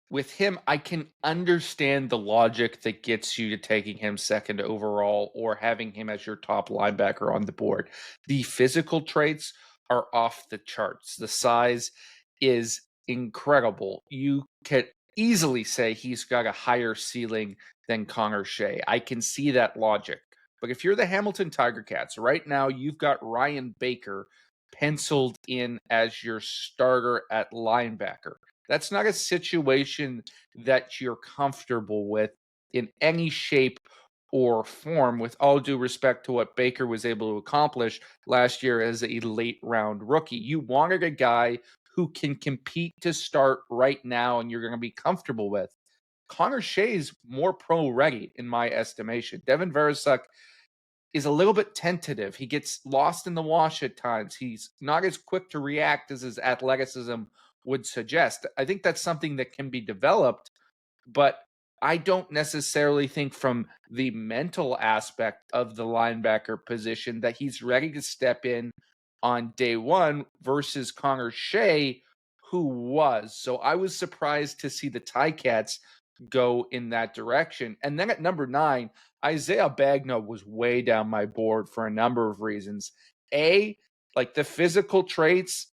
with him, I can understand the logic that gets you to taking him second overall or having him as your top linebacker on the board. The physical traits are off the charts. The size is incredible. You could easily say he's got a higher ceiling than Connor Shea. I can see that logic. But if you're the Hamilton Tiger Cats, right now you've got Ryan Baker penciled in as your starter at linebacker. That's not a situation that you're comfortable with in any shape or form, with all due respect to what Baker was able to accomplish last year as a late round rookie. You wanted a guy who can compete to start right now and you're going to be comfortable with. Connor Shea's more pro ready in my estimation. Devin Verasuk is a little bit tentative. He gets lost in the wash at times. He's not as quick to react as his athleticism would suggest. I think that's something that can be developed, but I don't necessarily think from the mental aspect of the linebacker position that he's ready to step in on day one versus Connor Shea, who was. So I was surprised to see the Ticats go in that direction. And then at number 9, Isaiah Bagna was way down my board for a number of reasons. Like the physical traits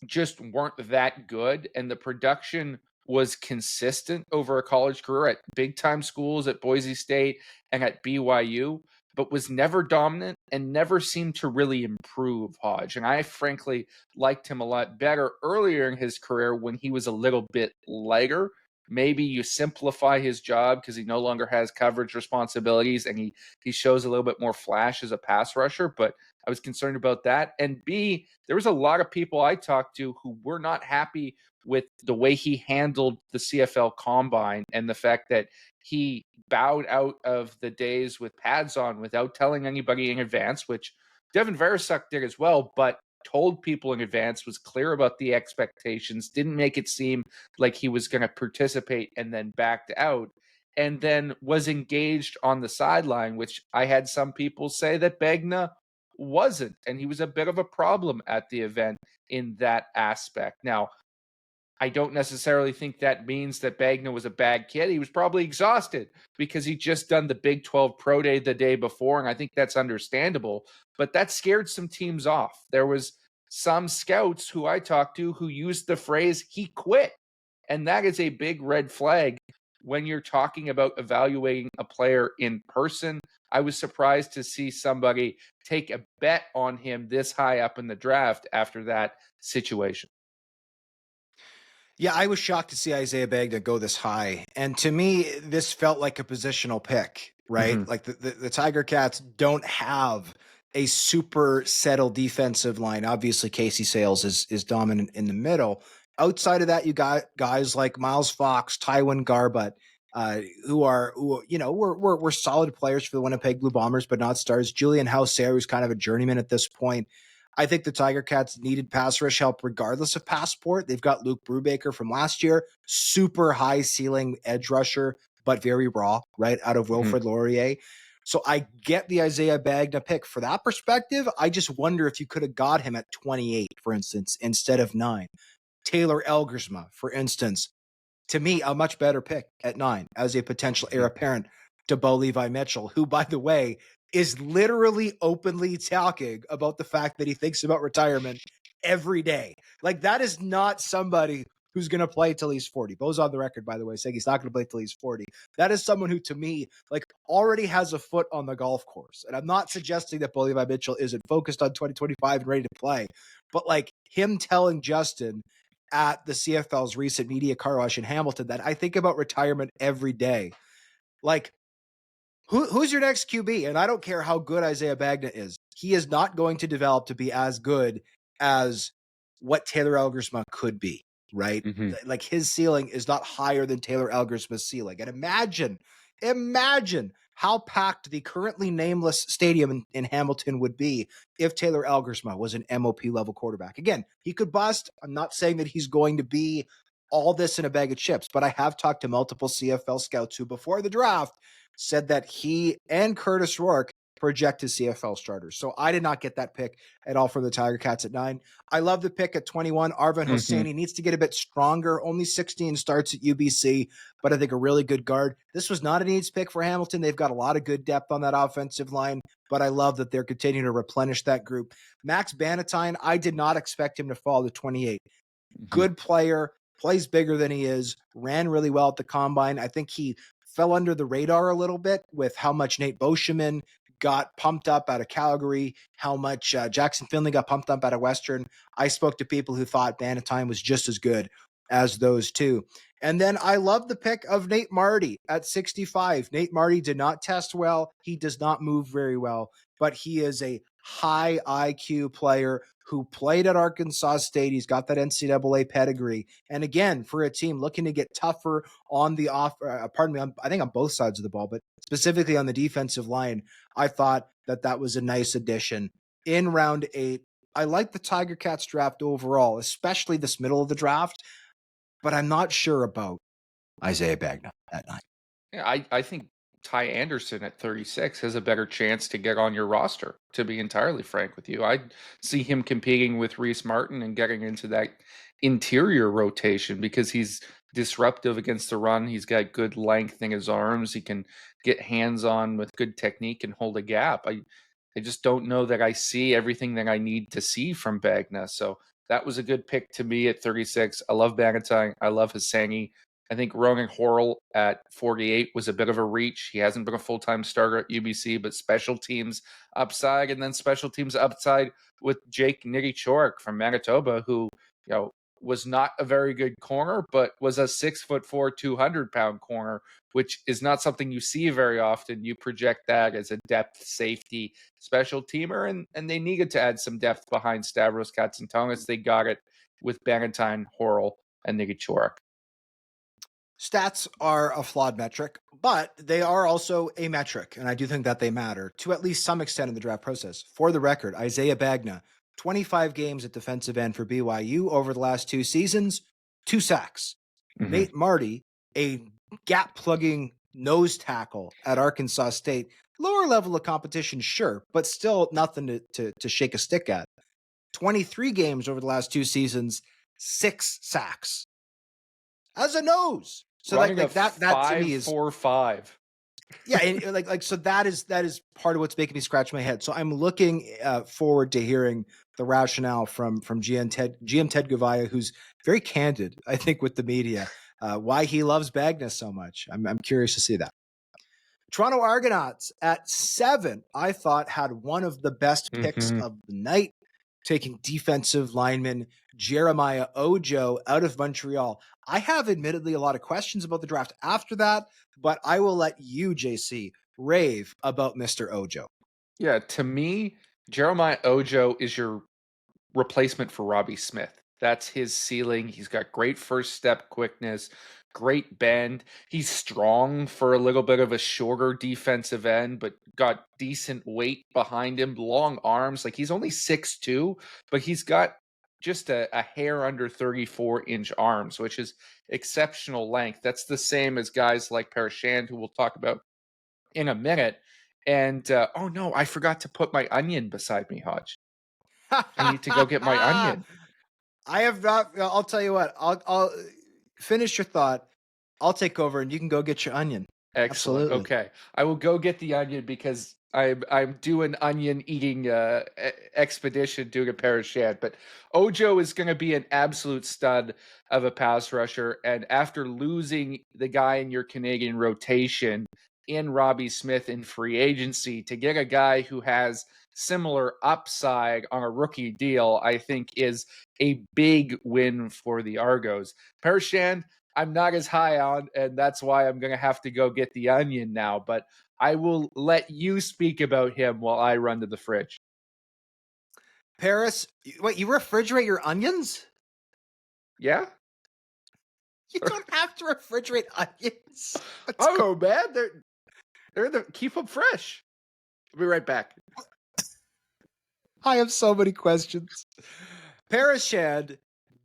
just weren't that good, and the production was consistent over a college career at big time schools at Boise State and at BYU, but was never dominant and never seemed to really improve, Hodge. And I frankly liked him a lot better earlier in his career when he was a little bit lighter. Maybe you simplify his job because he no longer has coverage responsibilities and he shows a little bit more flash as a pass rusher, but I was concerned about that. And B, there was a lot of people I talked to who were not happy with the way he handled the CFL Combine and the fact that he bowed out of the days with pads on without telling anybody in advance, which Devin Verasuk did as well, but told people in advance, was clear about the expectations, didn't make it seem like he was going to participate and then backed out, and then was engaged on the sideline, which I had some people say that Bagna wasn't, and he was a bit of a problem at the event in that aspect. Now, I don't necessarily think that means that Bagna was a bad kid. He was probably exhausted because he'd just done the Big 12 Pro Day the day before, and I think that's understandable. But that scared some teams off. There was some scouts who I talked to who used the phrase, he quit. And that is a big red flag when you're talking about evaluating a player in person. I was surprised to see somebody take a bet on him this high up in the draft after that situation. Yeah, I was shocked to see Isaiah Bagna go this high. And to me, this felt like a positional pick, right? Mhm. Like the Tiger Cats don't have a super settled defensive line. Obviously, Casey Sales is dominant in the middle. Outside of that, you got guys like Miles Fox, Tywin Garbutt, were solid players for the Winnipeg Blue Bombers, but not stars. Julian Hauser, who's kind of a journeyman at this point. I think the Tiger Cats needed pass rush help regardless of passport. They've got Luke Brubaker from last year, super high ceiling edge rusher, but very raw, right, out of Wilfrid Laurier. So I get the Isaiah Bagna pick. For that perspective, I just wonder if you could have got him at 28, for instance, instead of 9. Taylor Elgersma, for instance, to me, a much better pick at 9 as a potential heir apparent to Bo Levi Mitchell, who, by the way, is literally openly talking about the fact that he thinks about retirement every day. Like, that is not somebody who's going to play till he's 40. Bo's on the record, by the way, saying he's not going to play till he's 40. That is someone who, to me, like, already has a foot on the golf course. And I'm not suggesting that Bo Levi Mitchell isn't focused on 2025 and ready to play, but like him telling Justin at the CFL's recent media car wash in Hamilton that I think about retirement every day. Like, who's your next QB? And I don't care how good Isaiah Bagna is. He is not going to develop to be as good as what Taylor Elgersma could be, right? Mhm. Like, his ceiling is not higher than Taylor Elgersma's ceiling. And imagine how packed the currently nameless stadium in Hamilton would be if Taylor Elgersma was an MOP level quarterback. Again, he could bust. I'm not saying that he's going to be all this in a bag of chips, but I have talked to multiple CFL scouts who, before the draft, said that he and Curtis Rourke project as CFL starters. So I did not get that pick at all for the Tiger Cats at 9. I love the pick at 21. Arvin Hosseini needs to get a bit stronger. Only 16 starts at UBC, but I think a really good guard. This was not a needs pick for Hamilton. They've got a lot of good depth on that offensive line, but I love that they're continuing to replenish that group. Max Bannatyne, I did not expect him to fall to 28. Good player, plays bigger than he is, ran really well at the combine. I think he fell under the radar a little bit with how much Nate Boscheman got pumped up out of Calgary, how much Jackson Finley got pumped up out of Western. I spoke to people who thought Bannatyne was just as good as those two. And then I love the pick of Nate Marty at 65. Nate Marty did not test well. He does not move very well, but he is a high IQ player who played at Arkansas State. He's got that NCAA pedigree. And again, for a team looking to get tougher on the I think on both sides of the ball, but specifically on the defensive line, I thought that was a nice addition in round 8. I like the Tiger Cats draft overall, especially this middle of the draft, but I'm not sure about Isaiah Bagna at 9. Yeah, I think Ty Anderson at 36 has a better chance to get on your roster, to be entirely frank with you. I see him competing with Reese Martin and getting into that interior rotation because he's disruptive against the run. He's got good length in his arms. He can get hands on with good technique and hold a gap. I just don't know that I see everything that I need to see from Bagna. So that was a good pick to me at 36. I love Bannatyne. I love Hosseini. I think Ronan Horrell at 48 was a bit of a reach. He hasn't been a full-time starter at UBC, but special teams upside, and then special teams upside with Jake Nitty-Chorik from Manitoba, who, was not a very good corner, but was a 6'4", 200-pound corner, which is not something you see very often. You project that as a depth safety special teamer, and they needed to add some depth behind Stavros Katsantonis. They got it with Bannatyne, Horrell, and Nitty-Chorik. Stats are a flawed metric, but they are also a metric, and I do think that they matter to at least some extent in the draft process. For the record, Isaiah Bagna, 25 games at defensive end for BYU over the last 2 seasons, 2 sacks. Nate Marty, a gap-plugging nose tackle at Arkansas State, lower level of competition, sure, but still nothing to shake a stick at. 23 games over the last 2 seasons, 6 sacks. As a nose. So running like that to me is 5-4-5. Yeah, and like so that is part of what's making me scratch my head. So I'm looking forward to hearing the rationale from GM Ted Gavaya, who's very candid, I think, with the media, why he loves Bagna so much. I'm curious to see that. Toronto Argonauts at 7, I thought had one of the best picks of the night, taking defensive lineman Jeremiah Ojo out of Montreal. I have admittedly a lot of questions about the draft after that, but I will let you, JC, rave about Mr. Ojo. Yeah, to me, Jeremiah Ojo is your replacement for Robbie Smith. That's his ceiling. He's got great first step quickness, great bend. He's strong for a little bit of a shorter defensive end, but got decent weight behind him, long arms. Like, he's only 6'2", but he's got just a hair under 34-inch arms, which is exceptional length. That's the same as guys like Parashand, who we'll talk about in a minute. And oh no, I forgot to put my onion beside me, Hodge. I need to go get my onion. I have not. I'll tell you what. I'll finish your thought. I'll take over, and you can go get your onion. Excellent. Absolutely. Okay, I will go get the onion because I'm doing onion eating expedition doing a Parashad, but Ojo is going to be an absolute stud of a pass rusher. And after losing the guy in your Canadian rotation in Robbie Smith in free agency, to get a guy who has similar upside on a rookie deal, I think is a big win for the Argos. Parashad, I'm not as high on, and that's why I'm going to have to go get the onion now. But I will let you speak about him while I run to the fridge. Paris, wait, you refrigerate your onions? Yeah? You don't have to refrigerate onions. Oh, man. They're keep them fresh. I'll be right back. I have so many questions. Parashad,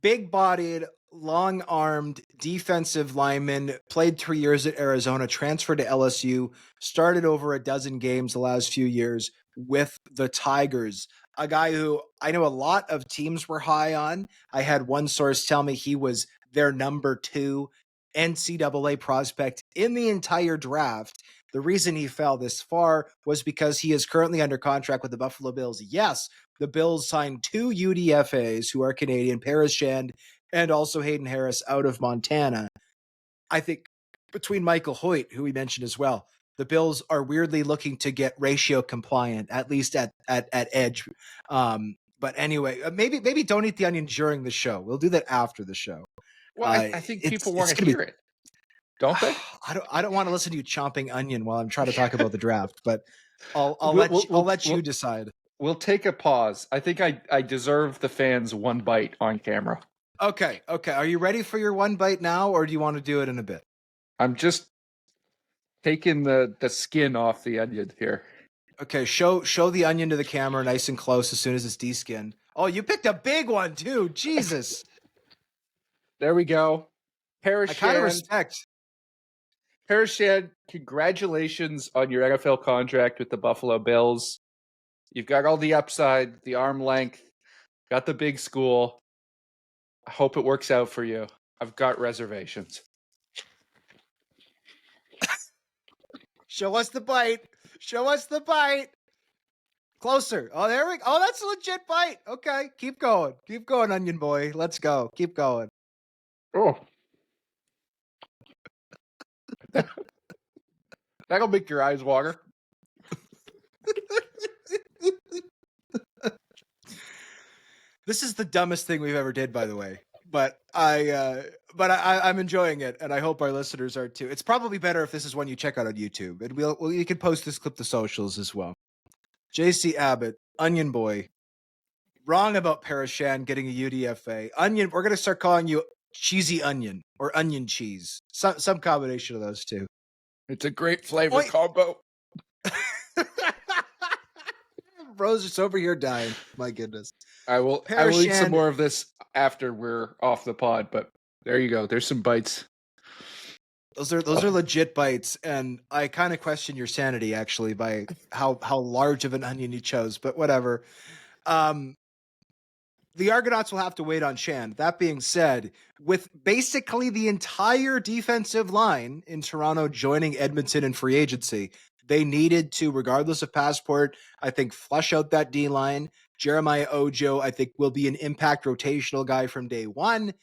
big-bodied, long-armed defensive lineman, played 3 years at Arizona, transferred to LSU, started over a dozen games the last few years with the Tigers. A guy who I know a lot of teams were high on. I had one source tell me he was their number 2 NCAA prospect in the entire draft. The reason he fell this far was because he is currently under contract with the Buffalo Bills. Yes, the Bills signed 2 UDFAs who are Canadian, Parashad and also Hayden Harris out of Montana. I think between Michael Hoyt, who we mentioned as well, the Bills are weirdly looking to get ratio compliant, at least at edge. But anyway, maybe don't eat the onion during the show. We'll do that after the show. Well, I think people want to hear it. Don't they? I don't want to listen to you chomping onion while I'm trying to talk about the draft, but I'll let you decide. We'll take a pause. I think I deserve the fans one bite on camera. Okay. Are you ready for your one bite now, or do you want to do it in a bit? I'm just taking the skin off the onion here. Okay, show the onion to the camera nice and close as soon as it's de-skinned. Oh, you picked a big one too. Jesus. There we go. Parashad. I kind of respect. Parashad, congratulations on your NFL contract with the Buffalo Bills. You've got all the upside, the arm length, got the big school. I hope it works out for you. I've got reservations. Show us the bite. Show us the bite. Closer. Oh, there we go. Oh, that's a legit bite. Okay, keep going. Keep going, onion boy. Let's go. Keep going. Oh. That'll make your eyes water. This is the dumbest thing we've ever did, by the way. But I'm enjoying it, and I hope our listeners are too. It's probably better if this is one you check out on YouTube, and you can post this clip to socials as well. JC Abbott, Onion Boy, wrong about Parashad getting a UDFA. Onion, we're gonna start calling you Cheesy Onion or Onion Cheese, some combination of those two. It's a great flavor combo. Rose is over here dying. My goodness. I will eat some more of this after we're off the pod, but there you go. There's some bites. Those are legit bites, and I kind of question your sanity actually by how large of an onion you chose, but whatever. The Argonauts will have to wait on Shand. That being said, with basically the entire defensive line in Toronto joining Edmonton in free agency, they needed to, regardless of passport, I think, flush out that D-line. Jeremiah Ojo, I think, will be an impact rotational guy from day one.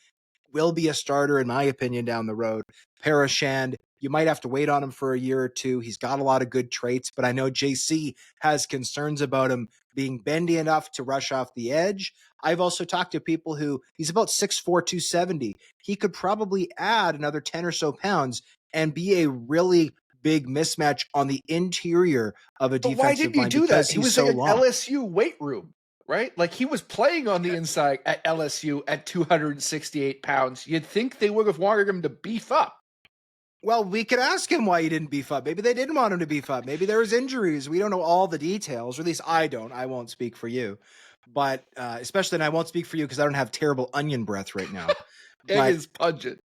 Will be a starter, in my opinion, down the road. Parashad, you might have to wait on him for a year or two. He's got a lot of good traits, but I know JC has concerns about him being bendy enough to rush off the edge. I've also talked to people who, he's about 6'4", 270. He could probably add another 10 or so pounds and be a really big mismatch on the interior of a defensive line. Why didn't you do that? He was in an LSU weight room, right? Like he was playing on the inside at LSU at 268 pounds. You'd think they would have wanted him to beef up. Well, we could ask him why he didn't beef up. Maybe they didn't want him to beef up. Maybe there was injuries. We don't know all the details, or at least I don't. I won't speak for you. But especially, and I won't speak for you because I don't have terrible onion breath right now. It is pungent.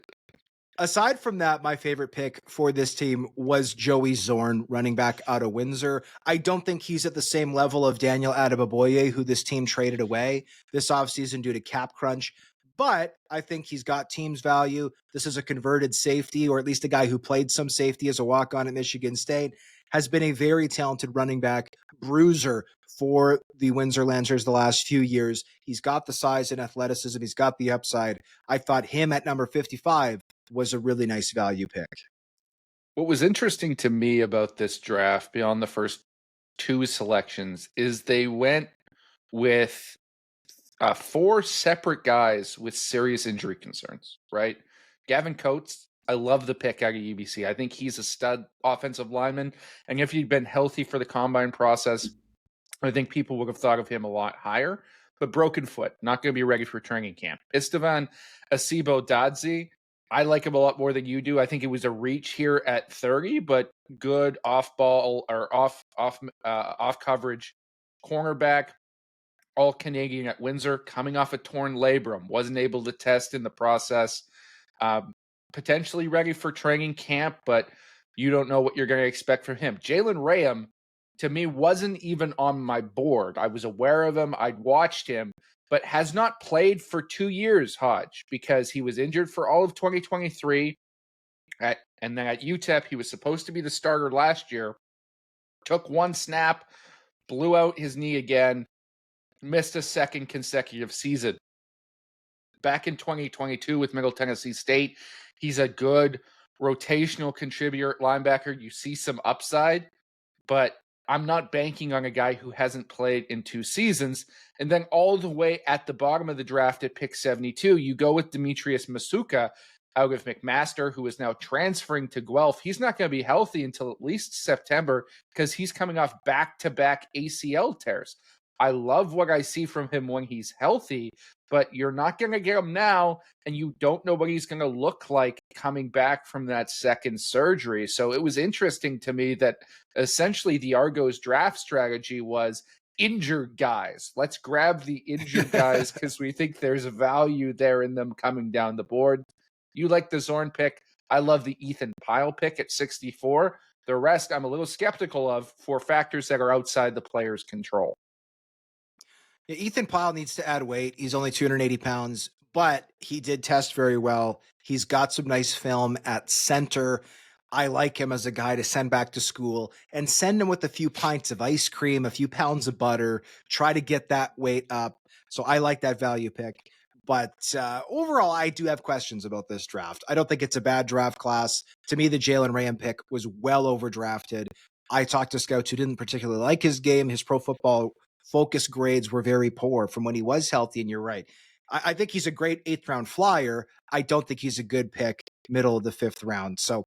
Aside from that, my favorite pick for this team was Joey Zorn, running back out of Windsor. I don't think he's at the same level of Daniel Adeboboye, who this team traded away this offseason due to cap crunch. But I think he's got team's value. This is a converted safety, or at least a guy who played some safety as a walk-on at Michigan State. has been a very talented running back, bruiser for the Windsor Lancers the last few years. He's got the size and athleticism. He's got the upside. I thought him at number 55 was a really nice value pick. What was interesting to me about this draft beyond the first two selections is they went with four separate guys with serious injury concerns, right? Gavin Coates, I love the pick out of UBC. I think he's a stud offensive lineman. And if he'd been healthy for the combine process, I think people would have thought of him a lot higher. But broken foot, not going to be ready for training camp. Estevan Asibo-Dadzi, I like him a lot more than you do. I think it was a reach here at 30, but good off ball or off coverage cornerback, all Canadian at Windsor, coming off a torn labrum, wasn't able to test in the process. Potentially ready for training camp, but you don't know what you're going to expect from him. Jalen Rayam, to me, wasn't even on my board. I was aware of him. I'd watched him, but has not played for 2 years, Hodge, because he was injured for all of 2023. And then at UTEP, he was supposed to be the starter last year. Took one snap, blew out his knee again, missed a second consecutive season. Back in 2022 with Middle Tennessee State, he's a good rotational contributor linebacker. You see some upside, but I'm not banking on a guy who hasn't played in 2 seasons. And then all the way at the bottom of the draft at pick 72, you go with Demetrius Masuka out of McMaster, who is now transferring to Guelph. He's not going to be healthy until at least September because he's coming off back-to-back ACL tears. I love what I see from him when he's healthy, but you're not going to get him now, and you don't know what he's going to look like coming back from that second surgery. So it was interesting to me that essentially the Argos draft strategy was injured guys. Let's grab the injured guys because we think there's a value there in them coming down the board. You like the Zorn pick. I love the Ethan Pyle pick at 64. The rest I'm a little skeptical of for factors that are outside the player's control. Yeah, Ethan Pyle needs to add weight. He's only 280 pounds, but he did test very well. He's got some nice film at center. I like him as a guy to send back to school and send him with a few pints of ice cream, a few pounds of butter, try to get that weight up. So I like that value pick. But overall, I do have questions about this draft. I don't think it's a bad draft class. To me, the Jalen Rayam pick was well overdrafted. I talked to scouts who didn't particularly like his game. His Pro Football Focus grades were very poor from when he was healthy, and you're right. I think he's a great 8th-round flyer. I don't think he's a good pick middle of the 5th round. So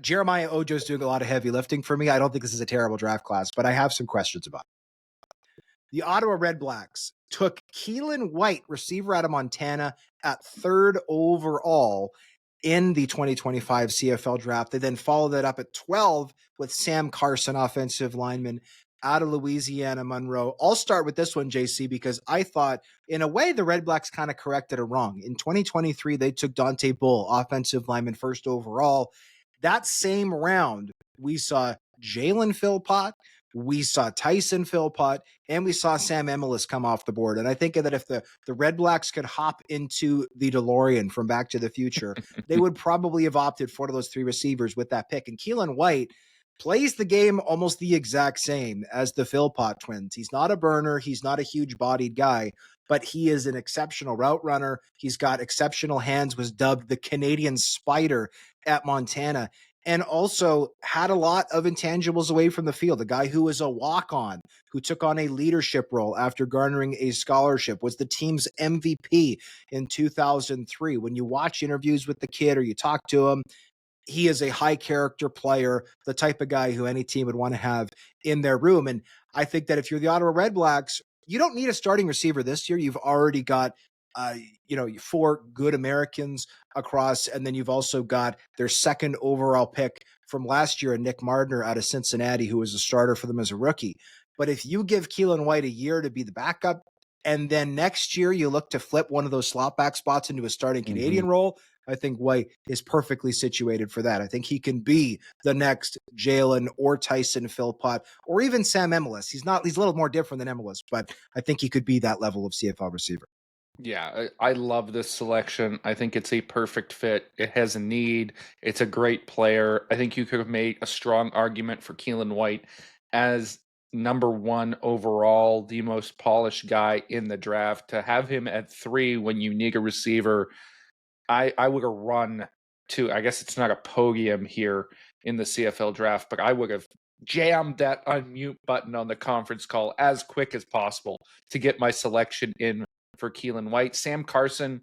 Jeremiah Ojo's doing a lot of heavy lifting for me. I don't think this is a terrible draft class, but I have some questions about it. The Ottawa Red Blacks took Keelan White, receiver out of Montana, at 3rd overall in the 2025 CFL Draft. They then followed that up at 12 with Sam Carson, offensive lineman out of Louisiana Monroe. I'll start with this one, JC, because I thought, in a way, the Red Blacks kind of corrected it wrong. In 2023, they took Dante Bull, offensive lineman, 1st overall. That same round, we saw Jalen Philpott, we saw Tyson Philpott, and we saw Sam Emilus come off the board. And I think that if the Red Blacks could hop into the DeLorean from Back to the Future, they would probably have opted for one of those 3 receivers with that pick. And Keelan White plays the game almost the exact same as the Philpott twins. He's not a burner. He's not a huge-bodied guy, but he is an exceptional route runner. He's got exceptional hands, was dubbed the Canadian Spider at Montana, and also had a lot of intangibles away from the field. A guy who was a walk-on, who took on a leadership role after garnering a scholarship, was the team's MVP in 2003. When you watch interviews with the kid or you talk to him, he is a high character player, the type of guy who any team would want to have in their room. And I think that if you're the Ottawa Red Blacks, you don't need a starting receiver this year. You've already got, 4 good Americans across, and then you've also got their 2nd overall pick from last year, Nick Mardner out of Cincinnati, who was a starter for them as a rookie. But if you give Keelan White a year to be the backup, and then next year you look to flip one of those slot back spots into a starting Canadian role, I think White is perfectly situated for that. I think he can be the next Jalen or Tyson Philpott or even Sam Emilus. He's a little more different than Emilus, but I think he could be that level of CFL receiver. Yeah, I love this selection. I think it's a perfect fit. It has a need. It's a great player. I think you could have made a strong argument for Keelan White as number one overall, the most polished guy in the draft. To have him at 3 when you need a receiver, I would have run to, I guess it's not a podium here in the CFL draft, but I would have jammed that unmute button on the conference call as quick as possible to get my selection in for Keelan White. Sam Carson,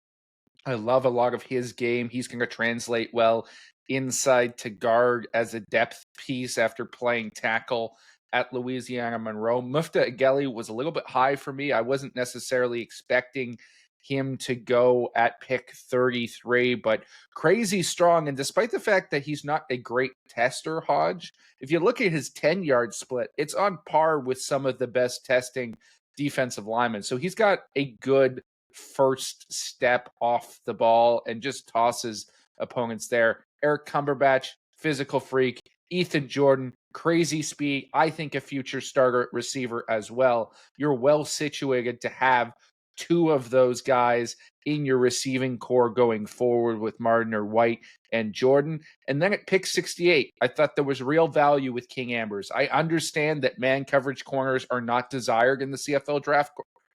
I love a lot of his game. He's going to translate well inside to guard as a depth piece after playing tackle at Louisiana Monroe. Mufta Ageli was a little bit high for me. I wasn't necessarily expecting him to go at pick 33, but crazy strong. And despite the fact that he's not a great tester, Hodge, if you look at his 10-yard split, it's on par with some of the best testing defensive linemen. So he's got a good first step off the ball and just tosses opponents there. Eric Cumberbatch, physical freak. Ethan Jordan, crazy speed. I think a future starter receiver as well. You're well situated to have two of those guys in your receiving core going forward with Martin or White and Jordan. And then at pick 68, I thought there was real value with King Ambers. I understand that man coverage corners are not desired in the CFL draft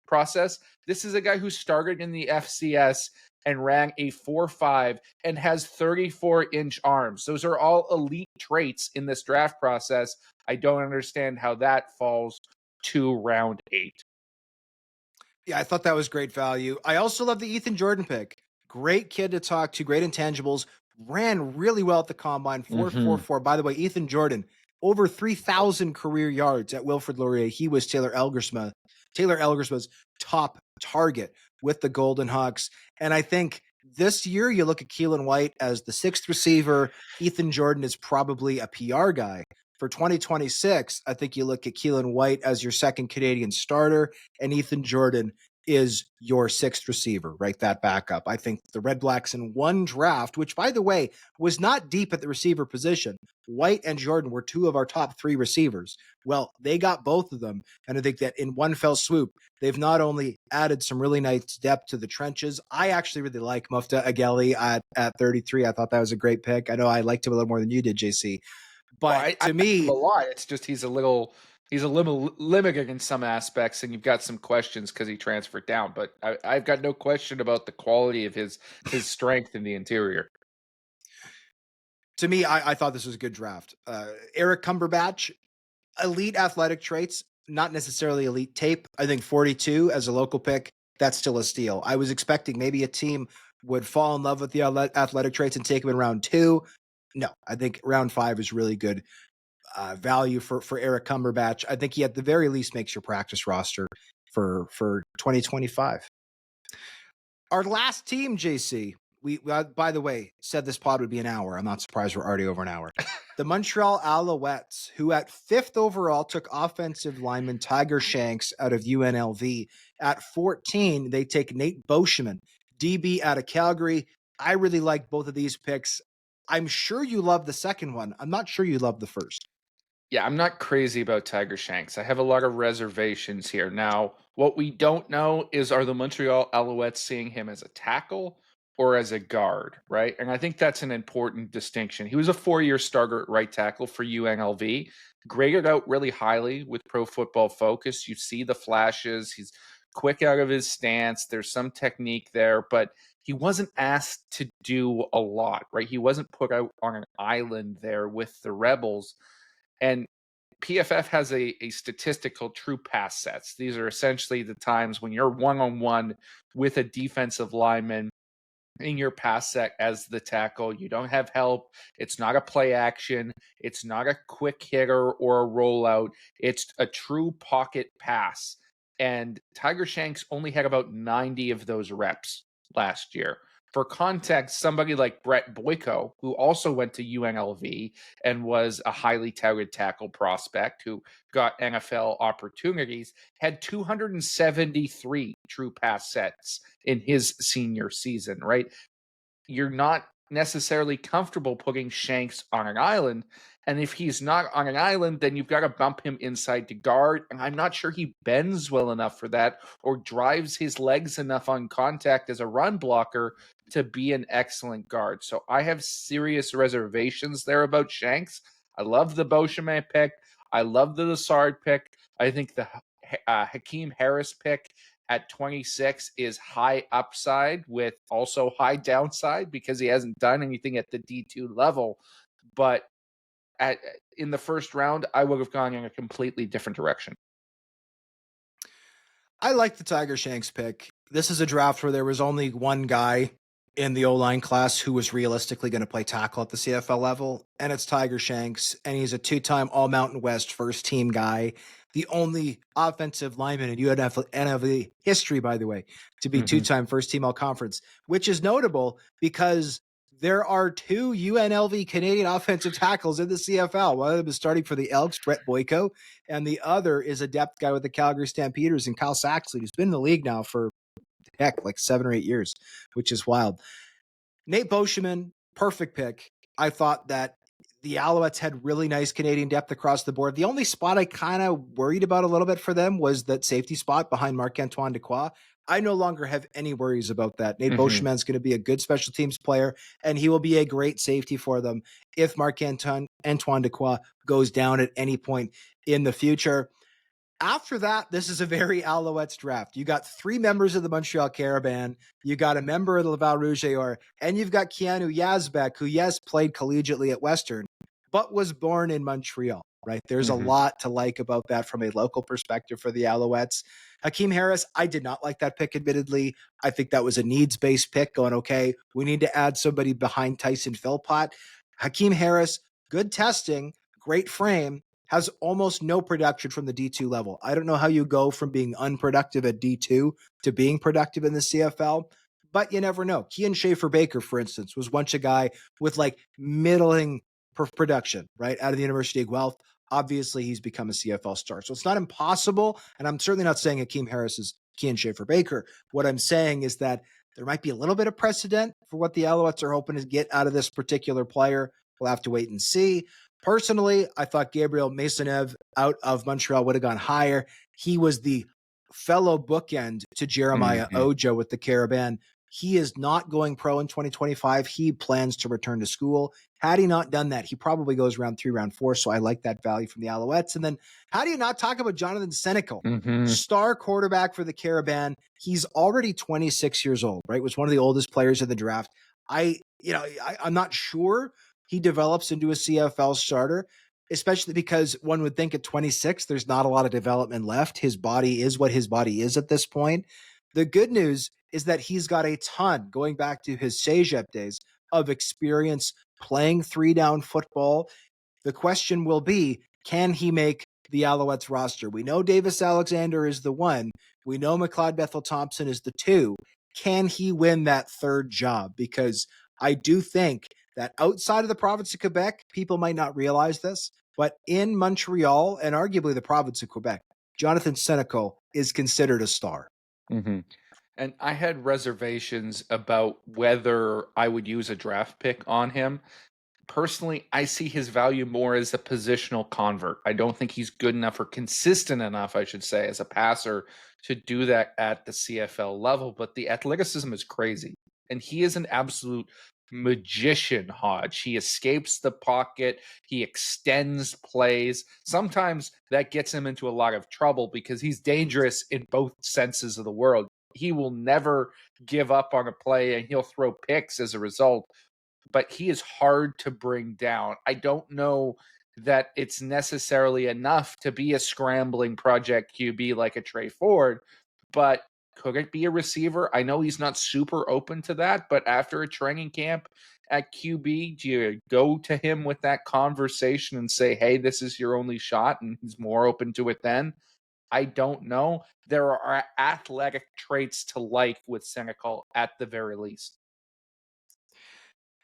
process. This is a guy who started in the FCS and ran a 4.5 and has 34-inch arms. Those are all elite traits in this draft process. I don't understand how that falls to round 8. Yeah, I thought that was great value. I also love the Ethan Jordan pick. Great kid to talk to, great intangibles. Ran really well at the combine, 4.44. By the way, Ethan Jordan, over 3,000 career yards at Wilfrid Laurier. He was Taylor Elgersma's top target with the Golden Hawks. And I think this year you look at Keelan White as the 6th receiver. Ethan Jordan is probably a PR guy. For 2026, I think you look at Keelan White as your second Canadian starter, and Ethan Jordan is your 6th receiver, right? That backup. I think the Red Blacks in one draft, which by the way was not deep at the receiver position. White and Jordan were 2 of our top 3 receivers. Well, they got both of them. And I think that in one fell swoop, they've not only added some really nice depth to the trenches. I actually really like Mufta Ageli at 33. I thought that was a great pick. I know I liked him a little more than you did, JC. But Well, I to like him me, a lot. It's just he's a little limited in some aspects, and you've got some questions because he transferred down. But I've got no question about the quality of his strength in the interior. I thought this was a good draft. Eric Cumberbatch, elite athletic traits, not necessarily elite tape. I think 42 as a local pick, that's still a steal. I was expecting maybe a team would fall in love with the athletic traits and take him in round 2. No, I think round 5 is really good value for Eric Cumberbatch. I think he at the very least makes your practice roster for 2025. Our last team, JC. We by the way said this pod would be an hour. I'm not surprised we're already over an hour. The Montreal Alouettes, who at 5th overall took offensive lineman Tiger Shanks out of UNLV. At 14, they take Nate Boschman, DB out of Calgary. I really like both of these picks. I'm sure you love the second one. I'm not sure you love the first. Yeah, I'm not crazy about Tiger Shanks. I have a lot of reservations here. Now, what we don't know is, are the Montreal Alouettes seeing him as a tackle or as a guard, right? And I think that's an important distinction. He was a 4-year starter at right tackle for UNLV, graded out really highly with Pro Football Focus. You see the flashes. He's quick out of his stance. There's some technique there, but he wasn't asked to do a lot, right? He wasn't put out on an island there with the Rebels. And PFF has a statistical true pass sets. These are essentially the times when you're one-on-one with a defensive lineman in your pass set as the tackle. You don't have help. It's not a play action. It's not a quick hitter or a rollout. It's a true pocket pass. And Tiger Shanks only had about 90 of those reps last year. For context, somebody like Brett Boyko, who also went to UNLV and was a highly touted tackle prospect who got NFL opportunities, had 273 true pass sets in his senior season, right? You're not necessarily comfortable putting Shanks on an island. And if he's not on an island, then you've got to bump him inside to guard. And I'm not sure he bends well enough for that or drives his legs enough on contact as a run blocker to be an excellent guard. So I have serious reservations there about Shanks. I love the Beauchemin pick. I love the Lassard pick. I think the Hakeem Harris pick at 26 is high upside with also high downside because he hasn't done anything at the D2 level. But at in the first round, I would have gone in a completely different direction. I like the Tiger Shanks pick. This is a draft where there was only one guy in the O-line class who was realistically going to play tackle at the CFL level, and it's Tiger Shanks, and he's a two-time All-Mountain West first-team guy, the only offensive lineman in UNLV history, by the way, to be two-time first-team All-Conference, which is notable because there are two UNLV Canadian offensive tackles in the CFL. One of them is starting for the Elks, Brett Boyko, and the other is a depth guy with the Calgary Stampeders and Kyle Saxley, who's been in the league now for like 7 or 8 years, which is wild. Nate Beauchemin, perfect pick. I thought that the Alouettes had really nice Canadian depth across the board. The only spot I kind of worried about a little bit for them was that safety spot behind Marc-Antoine Dequoy. I no longer have any worries about that. Nate Beauchemin's going to be a good special teams player, and he will be a great safety for them if Marc-Antoine Dequoy goes down at any point in the future. After that, this is a very Alouettes draft. You got 3 members of the Montreal Caravan, you got a member of the Laval Rougeois, and you've got Keanu Yazbek, who, yes, played collegiately at Western, but was born in Montreal, right? There's a lot to like about that from a local perspective for the Alouettes. Hakeem Harris, I did not like that pick, admittedly. I think that was a needs-based pick going, okay, we need to add somebody behind Tyson Philpott. Hakeem Harris, good testing, great frame, has almost no production from the D2 level. I don't know how you go from being unproductive at D2 to being productive in the CFL, but you never know. Kean Schaefer-Baker, for instance, was once a guy with like middling production, right, out of the University of Guelph. Obviously, he's become a CFL star. So it's not impossible, and I'm certainly not saying Hakeem Harris is Kean Schaefer-Baker. What I'm saying is that there might be a little bit of precedent for what the Alouettes are hoping to get out of this particular player. We'll have to wait and see. Personally, I thought Gabriel Maisonneuve out of Montreal would have gone higher. He was the fellow bookend to Jeremiah Ojo with the Caravan. He is not going pro in 2025. He plans to return to school. Had he not done that, he probably goes round 3, round 4. So I like that value from the Alouettes. And then how do you not talk about Jonathan Senecal, star quarterback for the Caravan? He's already 26 years old, right? Was one of the oldest players of the draft. I'm not sure he develops into a CFL starter, especially because one would think at 26, there's not a lot of development left. His body is what his body is at this point. The good news is that he's got a ton, going back to his CEGEP days, of experience playing 3-down football. The question will be, can he make the Alouettes roster? We know Davis Alexander is the 1. We know McLeod Bethel Thompson is the 2. Can he win that third job? Because I do think that outside of the province of Quebec, people might not realize this, but in Montreal and arguably the province of Quebec, Jonathan Senecal is considered a star. And I had reservations about whether I would use a draft pick on him. Personally, I see his value more as a positional convert. I don't think he's good enough or consistent enough, I should say, as a passer to do that at the CFL level. But the athleticism is crazy. And he is an absolute magician, Hodge. He escapes the pocket, he extends plays. Sometimes that gets him into a lot of trouble because he's dangerous in both senses of the world. He will never give up on a play and he'll throw picks as a result, but he is hard to bring down. I don't know that it's necessarily enough to be a scrambling project QB like a Trey Ford, but could it be a receiver? I know he's not super open to that, but after a training camp at QB, do you go to him with that conversation and say, hey, this is your only shot, and he's more open to it then? I don't know. There are athletic traits to like with Senecal at the very least.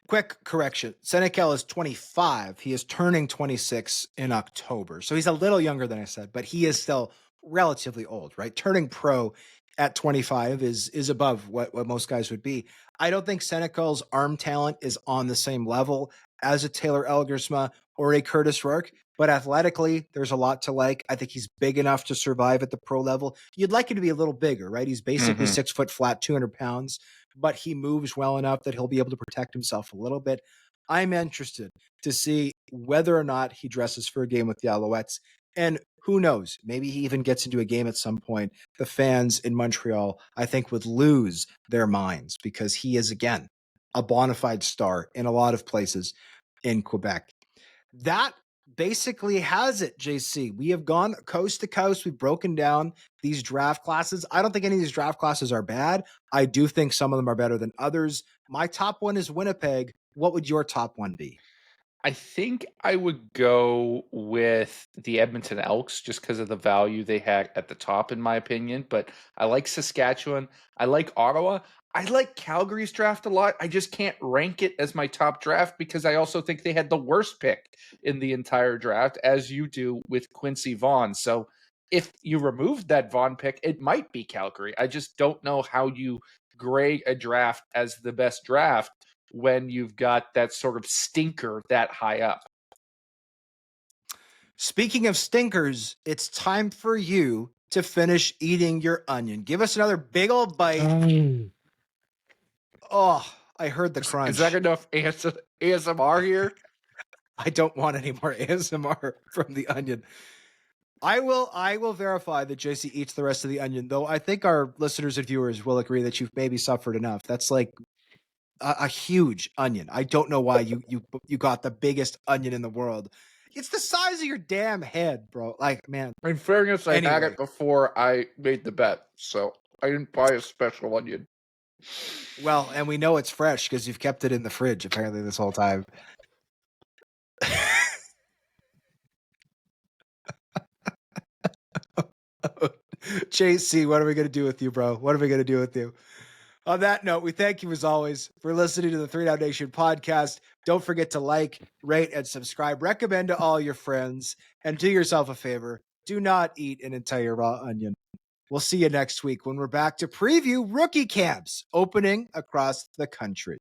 Quick correction. Senecal is 25. He is turning 26 in October. So he's a little younger than I said, but he is still relatively old, right? Turning pro at 25 is above what most guys would be. I don't think Senegal's arm talent is on the same level as a Taylor Elgersma or a Curtis Rourke, but athletically, there's a lot to like. I think he's big enough to survive at the pro level. You'd like him to be a little bigger, right? He's basically 6 foot flat, 200 pounds, but he moves well enough that he'll be able to protect himself a little bit. I'm interested to see whether or not he dresses for a game with the Alouettes. And who knows? Maybe he even gets into a game at some point. The fans in Montreal, I think, would lose their minds because he is, again, a bona fide star in a lot of places in Quebec. That basically has it, JC. We have gone coast to coast. We've broken down these draft classes. I don't think any of these draft classes are bad. I do think some of them are better than others. My top one is Winnipeg. What would your top one be? I think I would go with the Edmonton Elks just because of the value they had at the top, in my opinion. But I like Saskatchewan. I like Ottawa. I like Calgary's draft a lot. I just can't rank it as my top draft because I also think they had the worst pick in the entire draft, as you do with Quincy Vaughn. So if you removed that Vaughn pick, it might be Calgary. I just don't know how you grade a draft as the best draft when you've got that sort of stinker that high up. Speaking of stinkers, it's time for you to finish eating your onion. Give us another big old bite. Oh, I heard the crunch. Is that enough ASMR here? I don't want any more ASMR from the onion. I will verify that JC eats the rest of the onion, though I think our listeners and viewers will agree that you've maybe suffered enough. That's like a huge onion. I don't know why you got the biggest onion in the world. It's the size of your damn head, bro. Like, man. In fairness, I had it before I made the bet, so I didn't buy a special onion. Well, and we know it's fresh because you've kept it in the fridge apparently this whole time. JC, what are we going to do with you, bro? What are we going to do with you? On that note, we thank you as always for listening to the 3DownNation podcast. Don't forget to like, rate, and subscribe. Recommend to all your friends. And do yourself a favor. Do not eat an entire raw onion. We'll see you next week when we're back to preview rookie camps opening across the country.